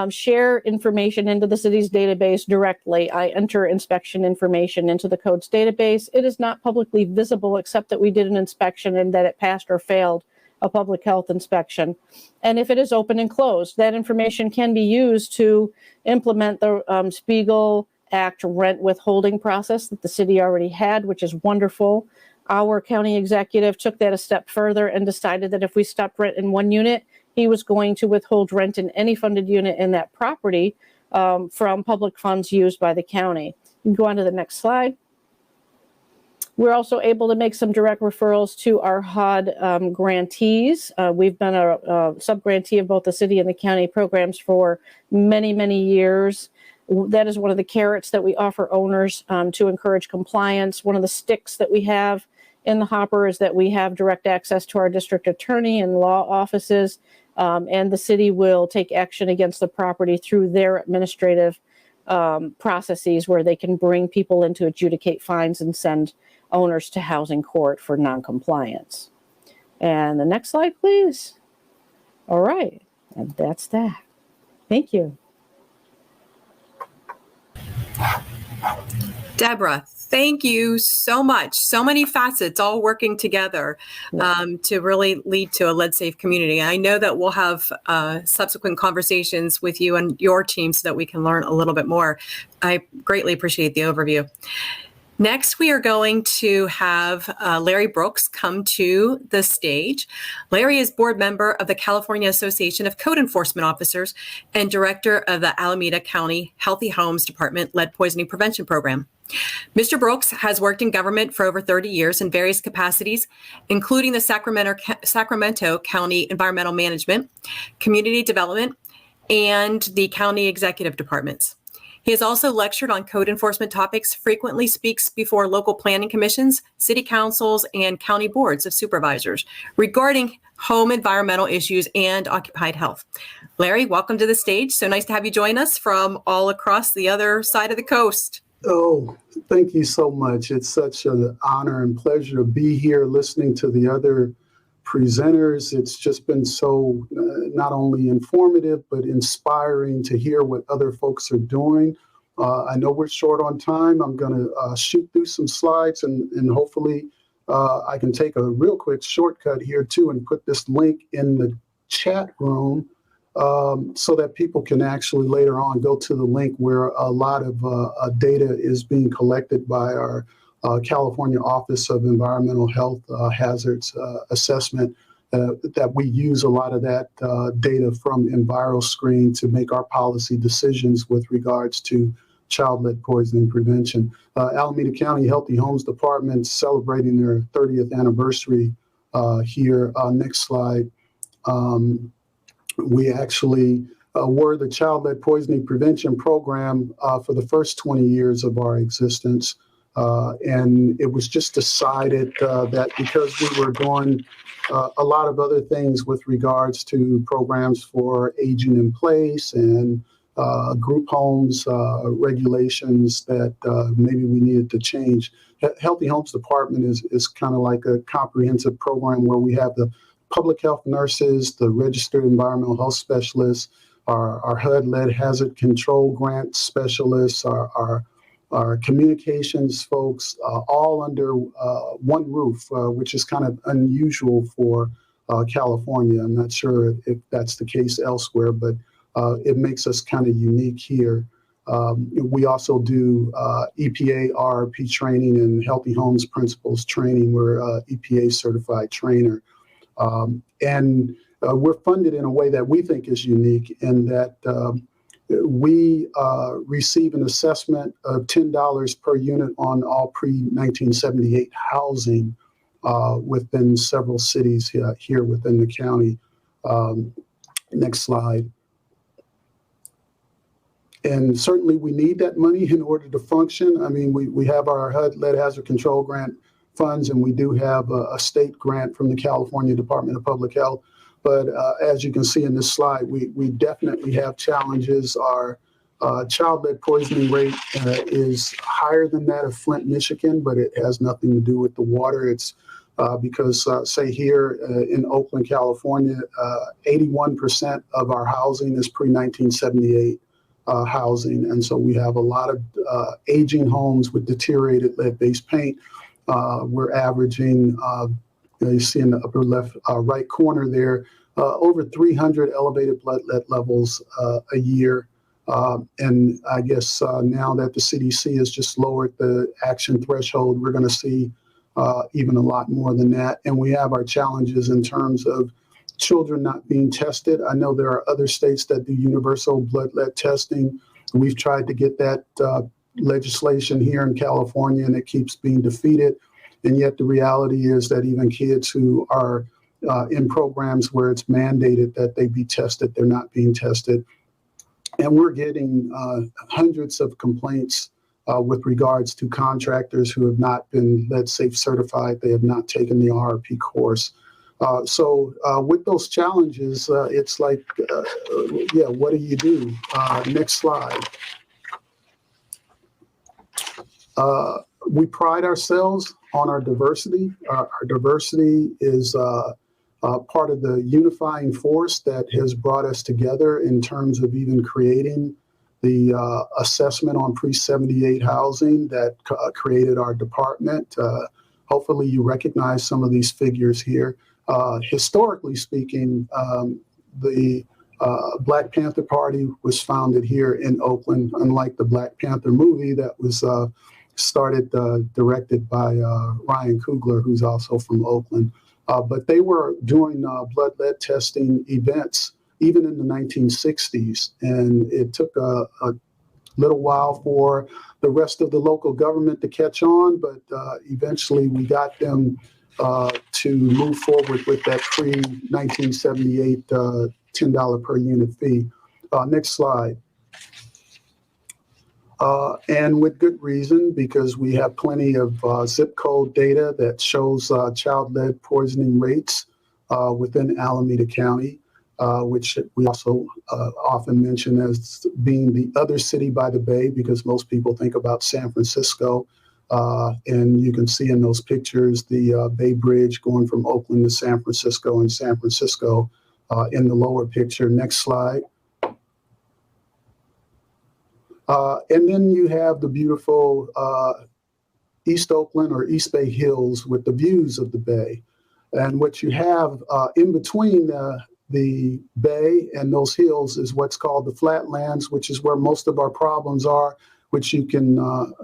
share information into the city's database directly. I enter inspection information into the codes database. It is not publicly visible except that we did an inspection and that it passed or failed a public health inspection. And if it is open and closed, that information can be used to implement the Spiegel Act rent withholding process that the city already had, which is wonderful. Our county executive took that a step further and decided that if we stopped rent in one unit, he was going to withhold rent in any funded unit in that property from public funds used by the county. You can go on to the next slide. We're also able to make some direct referrals to our HUD grantees. We've been a sub-grantee of both the city and the county programs for many, many years. That is one of the carrots that we offer owners to encourage compliance. One of the sticks that we have in the hopper is that we have direct access to our district attorney and law offices, and the city will take action against the property through their administrative processes where they can bring people in to adjudicate fines and send owners to housing court for noncompliance. And the next slide, please. All right, and that's that. Thank you. Deborah, thank you so much. So many facets all working together to really lead to a lead-safe community. I know that we'll have subsequent conversations with you and your team so that we can learn a little bit more. I greatly appreciate the overview. Next, we are going to have Larry Brooks come to the stage. Larry is board member of the California Association of Code Enforcement Officers and director of the Alameda County Healthy Homes Department Lead Poisoning Prevention Program. Mr. Brooks has worked in government for over 30 years in various capacities, including the Sacramento County Environmental Management, Community Development, and the County Executive Departments. He has also lectured on code enforcement topics, frequently speaks before local planning commissions, city councils, and county boards of supervisors regarding home environmental issues and occupied health. Larry, welcome to the stage. So nice to have you join us from all across the other side of the coast. Oh, thank you so much. It's such an honor and pleasure to be here listening to the other presenters. It's just been so not only informative, but inspiring to hear what other folks are doing. I know we're short on time. I'm going to shoot through some slides and hopefully I can take a real quick shortcut here too and put this link in the chat room so that people can actually later on go to the link where a lot of data is being collected by our California Office of Environmental Health Hazards Assessment, that we use a lot of that data from EnviroScreen to make our policy decisions with regards to child lead poisoning prevention. Alameda County Healthy Homes Department celebrating their 30th anniversary here. Next slide. We actually were the child lead poisoning prevention program for the first 20 years of our existence. And it was just decided that because we were doing a lot of other things with regards to programs for aging in place and group homes regulations that maybe we needed to change. Healthy Homes Department is kind of like a comprehensive program where we have the public health nurses, the registered environmental health specialists, our HUD lead hazard control grant specialists, our communications folks, all under one roof, which is kind of unusual for California. I'm not sure if that's the case elsewhere, but it makes us kind of unique here. We also do EPA RRP training and Healthy Homes Principles training. We're EPA certified trainer. And we're funded in a way that we think is unique in that we receive an assessment of $10 per unit on all pre-1978 housing within several cities here within the county. Next slide. And certainly we need that money in order to function. I mean, we have our HUD lead hazard control grant funds, and we do have a state grant from the California Department of Public Health. But as you can see in this slide, we definitely have challenges. Our child lead poisoning rate is higher than that of Flint, Michigan, but it has nothing to do with the water. It's because, say here in Oakland, California, 81% of our housing is pre-1978 housing. And so we have a lot of aging homes with deteriorated lead-based paint. We're averaging, you see in the upper left, right corner there, over 300 elevated blood lead levels a year. And I guess now that the CDC has just lowered the action threshold, we're going to see even a lot more than that. And we have our challenges in terms of children not being tested. I know there are other states that do universal blood lead testing. We've tried to get that legislation here in California, and it keeps being defeated. And yet the reality is that even kids who are in programs where it's mandated that they be tested, they're not being tested. And we're getting hundreds of complaints with regards to contractors who have not been lead safe certified. They have not taken the RRP course. So with those challenges, it's like, what do you do? Next slide. We pride ourselves on our diversity. Our diversity is part of the unifying force that has brought us together in terms of even creating the assessment on pre-78 housing that created our department. Hopefully you recognize some of these figures here. Historically speaking, the Black Panther Party was founded here in Oakland, unlike the Black Panther movie that was directed by Ryan Coogler, who's also from Oakland. But they were doing blood lead testing events even in the 1960s. And it took a little while for the rest of the local government to catch on, but eventually we got them to move forward with that pre-1978 $10 per unit fee. Next slide. And with good reason, because we have plenty of zip code data that shows child lead poisoning rates within Alameda County, which we also often mention as being the other city by the bay, because most people think about San Francisco. And you can see in those pictures the Bay Bridge going from Oakland to San Francisco, and San Francisco in the lower picture. Next slide. And then you have the beautiful East Oakland or East Bay Hills with the views of the bay. And what you have in between the bay and those hills is what's called the Flatlands, which is where most of our problems are, which you can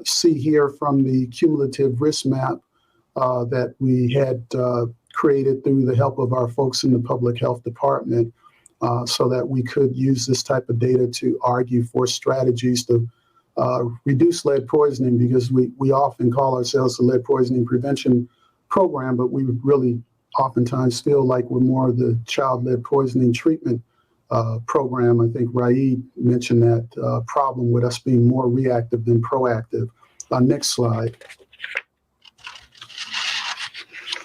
see here from the cumulative risk map that we had created through the help of our folks in the public health department, so that we could use this type of data to argue for strategies to reduce lead poisoning, because we often call ourselves the lead poisoning prevention program, but we really oftentimes feel like we're more the child lead poisoning treatment program. I think Raid mentioned that problem with us being more reactive than proactive. Next slide.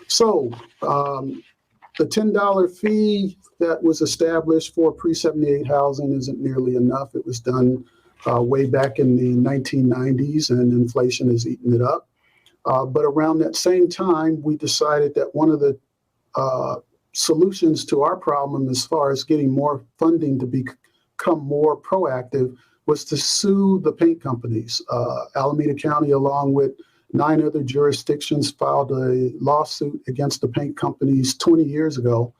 So the $10 fee that was established for pre-78 housing isn't nearly enough. It was done way back in the 1990s, and inflation has eaten it up. But around that same time, we decided that one of the solutions to our problem as far as getting more funding to become more proactive was to sue the paint companies. Alameda County, along with 9 other jurisdictions, filed a lawsuit against the paint companies 20 years ago,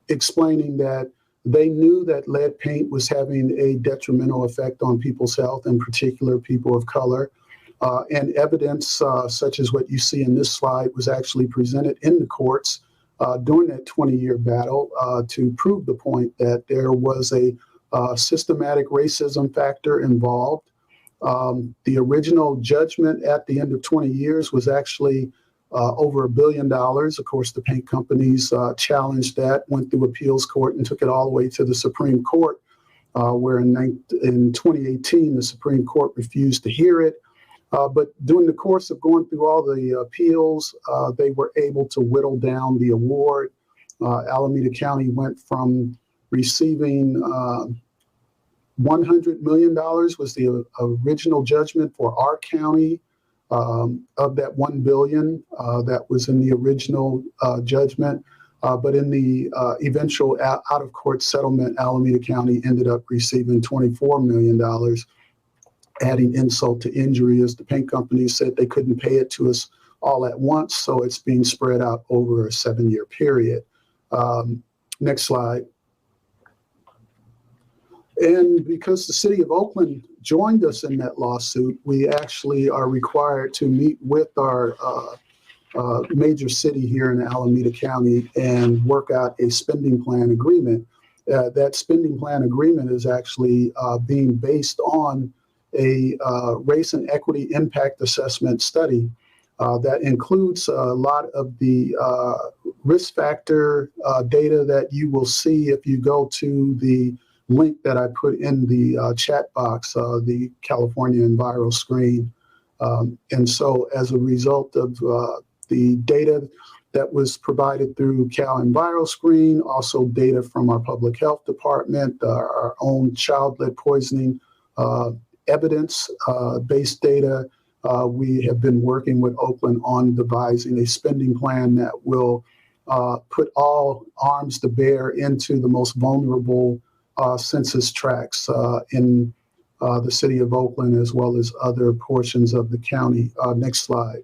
explaining that they knew that lead paint was having a detrimental effect on people's health, in particular people of color. And evidence such as what you see in this slide was actually presented in the courts during that 20-year battle to prove the point that there was a systematic racism factor involved. The original judgment at the end of 20 years was actually over $1 billion. Of course, the paint companies challenged that, went through appeals court, and took it all the way to the Supreme Court, where in 2018, the Supreme Court refused to hear it. But during the course of going through all the appeals, they were able to whittle down the award. Alameda County went from receiving $100 million was the original judgment for our county of that $1 billion that was in the original judgment. But in the eventual out-of-court settlement, Alameda County ended up receiving $24 million. Adding insult to injury, as the paint company said they couldn't pay it to us all at once, so it's being spread out over a 7-year period. Next slide. And because the city of Oakland joined us in that lawsuit, we actually are required to meet with our major city here in Alameda County and work out a spending plan agreement. That spending plan agreement is actually being based on a race and equity impact assessment study That includes a lot of the risk factor data that you will see if you go to the link that I put in the chat box, the California Enviro Screen. And so as a result of the data that was provided through Cal Enviro Screen, also data from our public health department, our own child-led poisoning evidence-based data, we have been working with Oakland on devising a spending plan that will put all arms to bear into the most vulnerable census tracts in the city of Oakland, as well as other portions of the county. Next slide.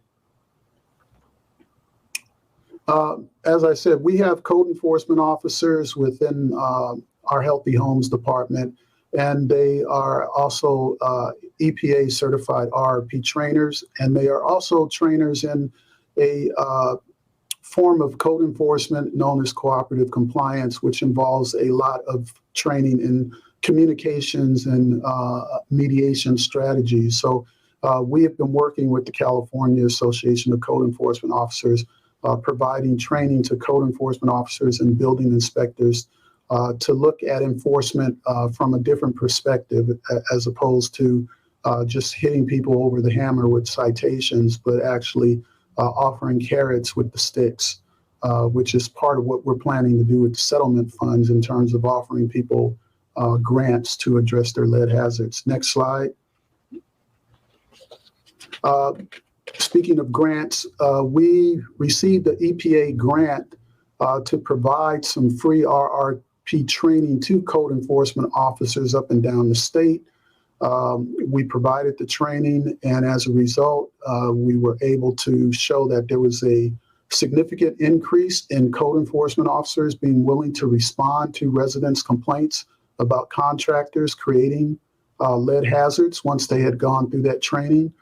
As I said, we have code enforcement officers within our Healthy Homes department, and they are also EPA certified RRP trainers, and they are also trainers in a form of code enforcement known as cooperative compliance, which involves a lot of training in communications and mediation strategies. So we have been working with the California Association of Code Enforcement Officers, providing training to code enforcement officers and building inspectors to look at enforcement from a different perspective, as opposed to just hitting people over the hammer with citations, but actually offering carrots with the sticks, which is part of what we're planning to do with the settlement funds in terms of offering people grants to address their lead hazards. Next slide. Speaking of grants, we received the EPA grant to provide some free RRP training to code enforcement officers up and down the state. We provided the training, and as a result, we were able to show that there was a significant increase in code enforcement officers being willing to respond to residents' complaints about contractors creating lead hazards once they had gone through that training.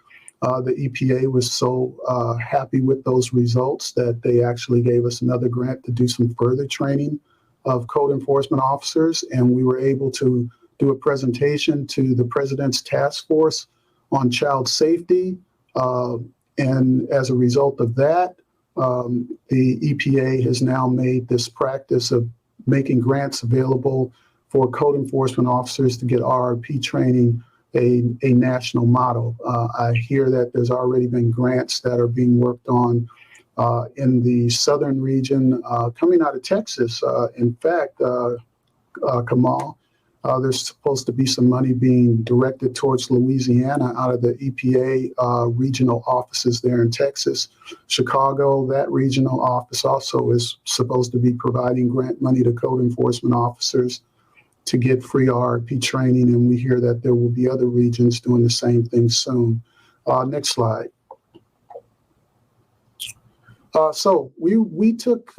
The EPA was so happy with those results that they actually gave us another grant to do some further training of code enforcement officers, and we were able to do a presentation to the President's Task Force on Child Safety. And as a result of that, the EPA has now made this practice of making grants available for code enforcement officers to get RRP training a national model. I hear that there's already been grants that are being worked on in the southern region coming out of Texas. In fact, Kamal, there's supposed to be some money being directed towards Louisiana out of the EPA regional offices there in Texas. Chicago, that regional office also is supposed to be providing grant money to code enforcement officers to get free RRP training, and we hear that there will be other regions doing the same thing soon. Next slide. So we took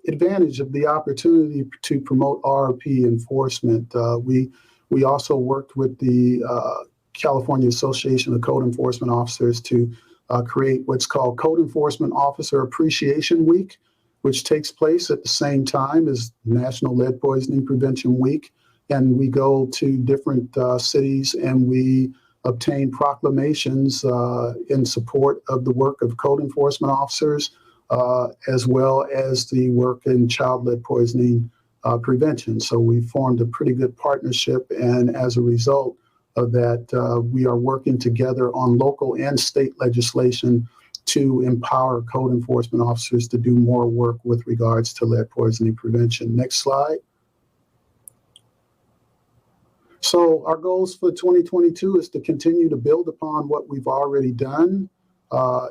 advantage of the opportunity to promote RRP enforcement. We also worked with the California Association of Code Enforcement Officers to create what's called Code Enforcement Officer Appreciation Week, which takes place at the same time as National Lead Poisoning Prevention Week. And we go to different cities and we obtain proclamations in support of the work of code enforcement officers, as well as the work in child lead poisoning prevention. So we formed a pretty good partnership, and as a result of that, we are working together on local and state legislation to empower code enforcement officers to do more work with regards to lead poisoning prevention. Next slide. So our goals for 2022 is to continue to build upon what we've already done,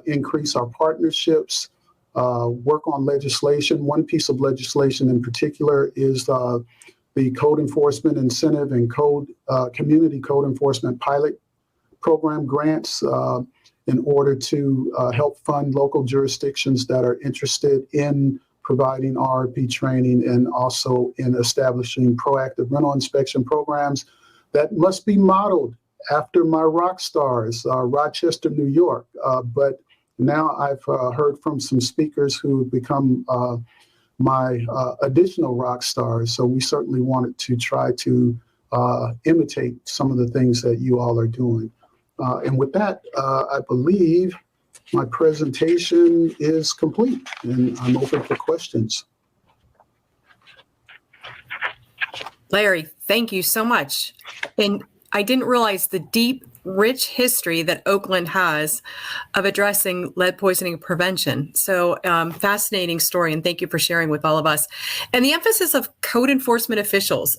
increase our partnerships, work on legislation. One piece of legislation in particular is the Code Enforcement Incentive and Community Code Enforcement Pilot Program grants in order to help fund local jurisdictions that are interested in providing RRP training and also in establishing proactive rental inspection programs that must be modeled after my rock stars, Rochester, New York. But now I've heard from some speakers who have become my additional rock stars. So we certainly wanted to try to imitate some of the things that you all are doing. And with that, I believe my presentation is complete, and I'm open for questions. Larry, thank you so much. And I didn't realize the deep, rich history that Oakland has of addressing lead poisoning prevention. So fascinating story, and thank you for sharing with all of us. And the emphasis of code enforcement officials.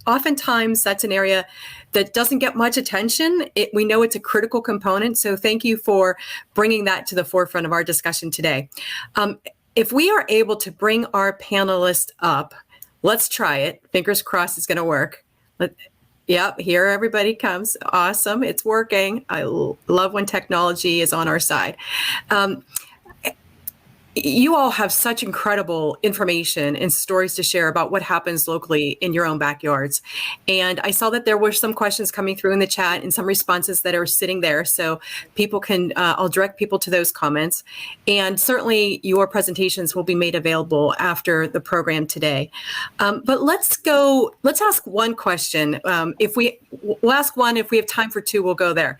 Oftentimes, that's an area that doesn't get much attention. We know it's a critical component, so thank you for bringing that to the forefront of our discussion today. If we are able to bring our panelists up, let's try it. Fingers crossed it's going to work. Yep, here everybody comes. Awesome, it's working. I love when technology is on our side. You all have such incredible information and stories to share about what happens locally in your own backyards. And I saw that there were some questions coming through in the chat and some responses that are sitting there. So people can, I'll direct people to those comments. And certainly your presentations will be made available after the program today. But let's ask one question. We'll ask one, if we have time for two, we'll go there.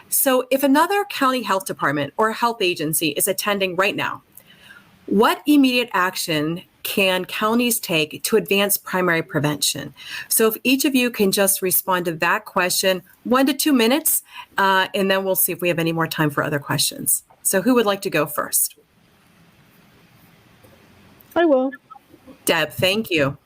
So if another county health department or health agency is attending right now, what immediate action can counties take to advance primary prevention? So if each of you can just respond to that question, 1 to 2 minutes, and then we'll see if we have any more time for other questions. So who would like to go first? I will. Deb, thank you.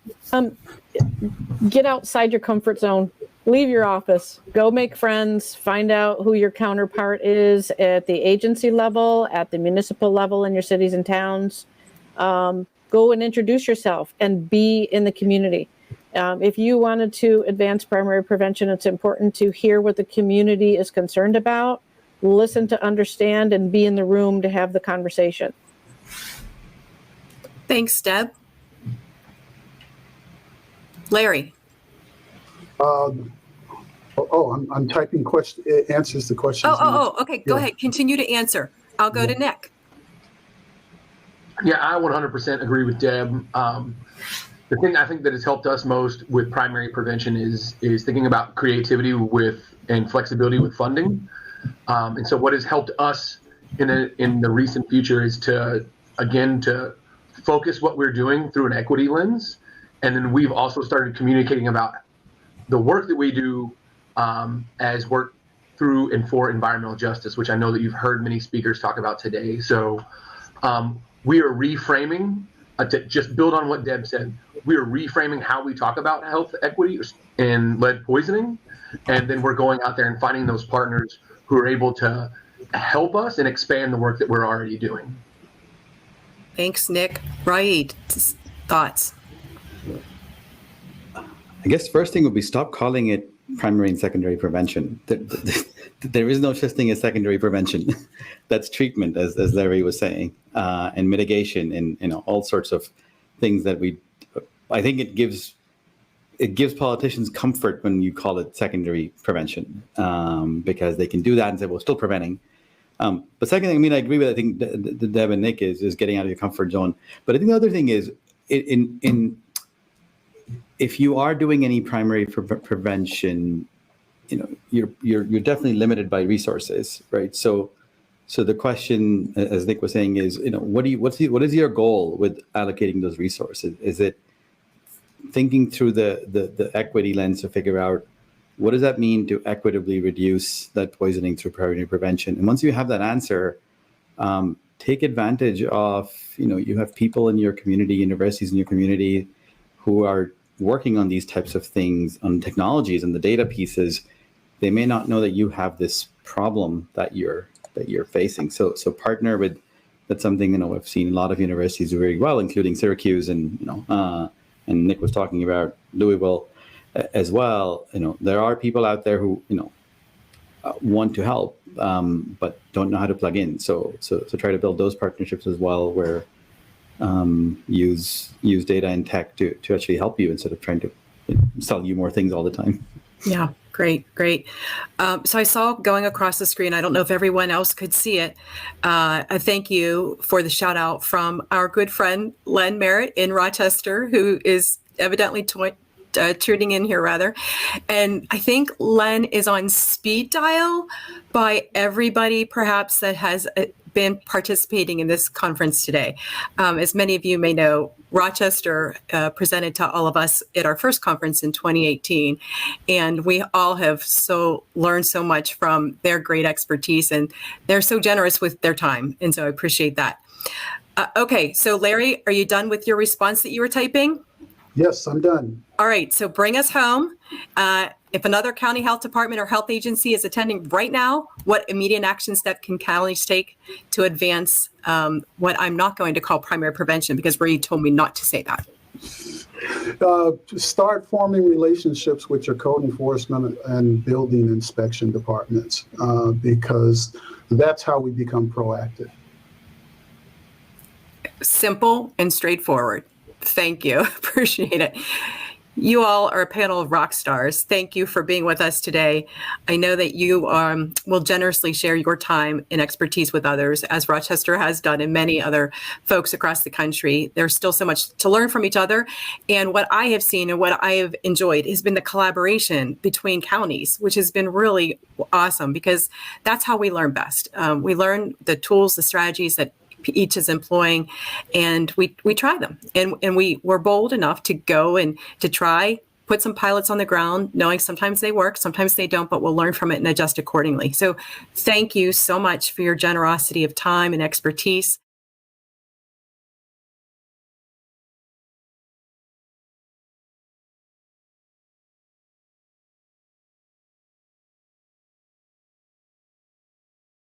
Get outside your comfort zone. Leave your office. Go make friends. Find out who your counterpart is at the agency level, at the municipal level in your cities and towns. Go and introduce yourself and be in the community. If you wanted to advance primary prevention, it's important to hear what the community is concerned about, listen to understand, and be in the room to have the conversation. Thanks, Deb. Larry. I'm typing question answers to questions. Okay. Go ahead. Continue to answer. I'll go to Nick. Yeah, I 100% agree with Deb. The thing I think that has helped us most with primary prevention is thinking about creativity and flexibility with funding. And so what has helped us in the recent future is to focus what we're doing through an equity lens. And then we've also started communicating about the work that we do as work through and for environmental justice, which I know that you've heard many speakers talk about today. So we are reframing, to just build on what Deb said, we are reframing how we talk about health equity and lead poisoning. And then we're going out there and finding those partners who are able to help us and expand the work that we're already doing. Thanks, Nick. Right. Thoughts? I guess the first thing would be stop calling it primary and secondary prevention. There is no such thing as secondary prevention. That's treatment, as Larry was saying, and mitigation, and all sorts of things that I think it gives politicians comfort when you call it secondary prevention, because they can do that and say, well, still preventing. But second thing, I agree with, I think the Deb and Nick is getting out of your comfort zone. But I think the other thing is if you are doing any primary prevention, you're definitely limited by resources, right? So the question, as Nick was saying, is what is your goal with allocating those resources? Is it thinking through the equity lens to figure out what does that mean to equitably reduce lead poisoning through primary prevention? And once you have that answer, take advantage of you have people in your community, universities in your community, who are working on these types of things, on technologies and the data pieces. They may not know that you have this problem that you're facing. So partner with. That's something I've seen a lot of universities do very well, including Syracuse, and and Nick was talking about Louisville as well. There are people out there who want to help, but don't know how to plug in. So try to build those partnerships as well, where use data and tech to actually help you instead of trying to sell you more things all the time. Yeah. Great. So I saw going across the screen, I don't know if everyone else could see it, a thank you for the shout out from our good friend, Len Merritt in Rochester, who is evidently tuning in here rather. And I think Len is on speed dial by everybody perhaps that has been participating in this conference today. As many of you may know, Rochester presented to all of us at our first conference in 2018, and we all have learned so much from their great expertise, and they're so generous with their time, and so I appreciate that. Okay, so Larry, are you done with your response that you were typing? Yes, I'm done. All right, so bring us home. If another county health department or health agency is attending right now, what immediate action step can counties take to advance what I'm not going to call primary prevention, because Bree told me not to say that? Start forming relationships with your code enforcement and building inspection departments, because that's how we become proactive. Simple and straightforward. Thank you. Appreciate it. You all are a panel of rock stars. Thank you for being with us today. I know that you will generously share your time and expertise with others, as Rochester has done and many other folks across the country. There's still so much to learn from each other. And what I have seen and what I have enjoyed has been the collaboration between counties, which has been really awesome, because that's how we learn best. We learn the tools, the strategies that each is employing, and we try them, and we're bold enough to go and to try, put some pilots on the ground, knowing sometimes they work, sometimes they don't, but we'll learn from it and adjust accordingly. So thank you so much for your generosity of time and expertise.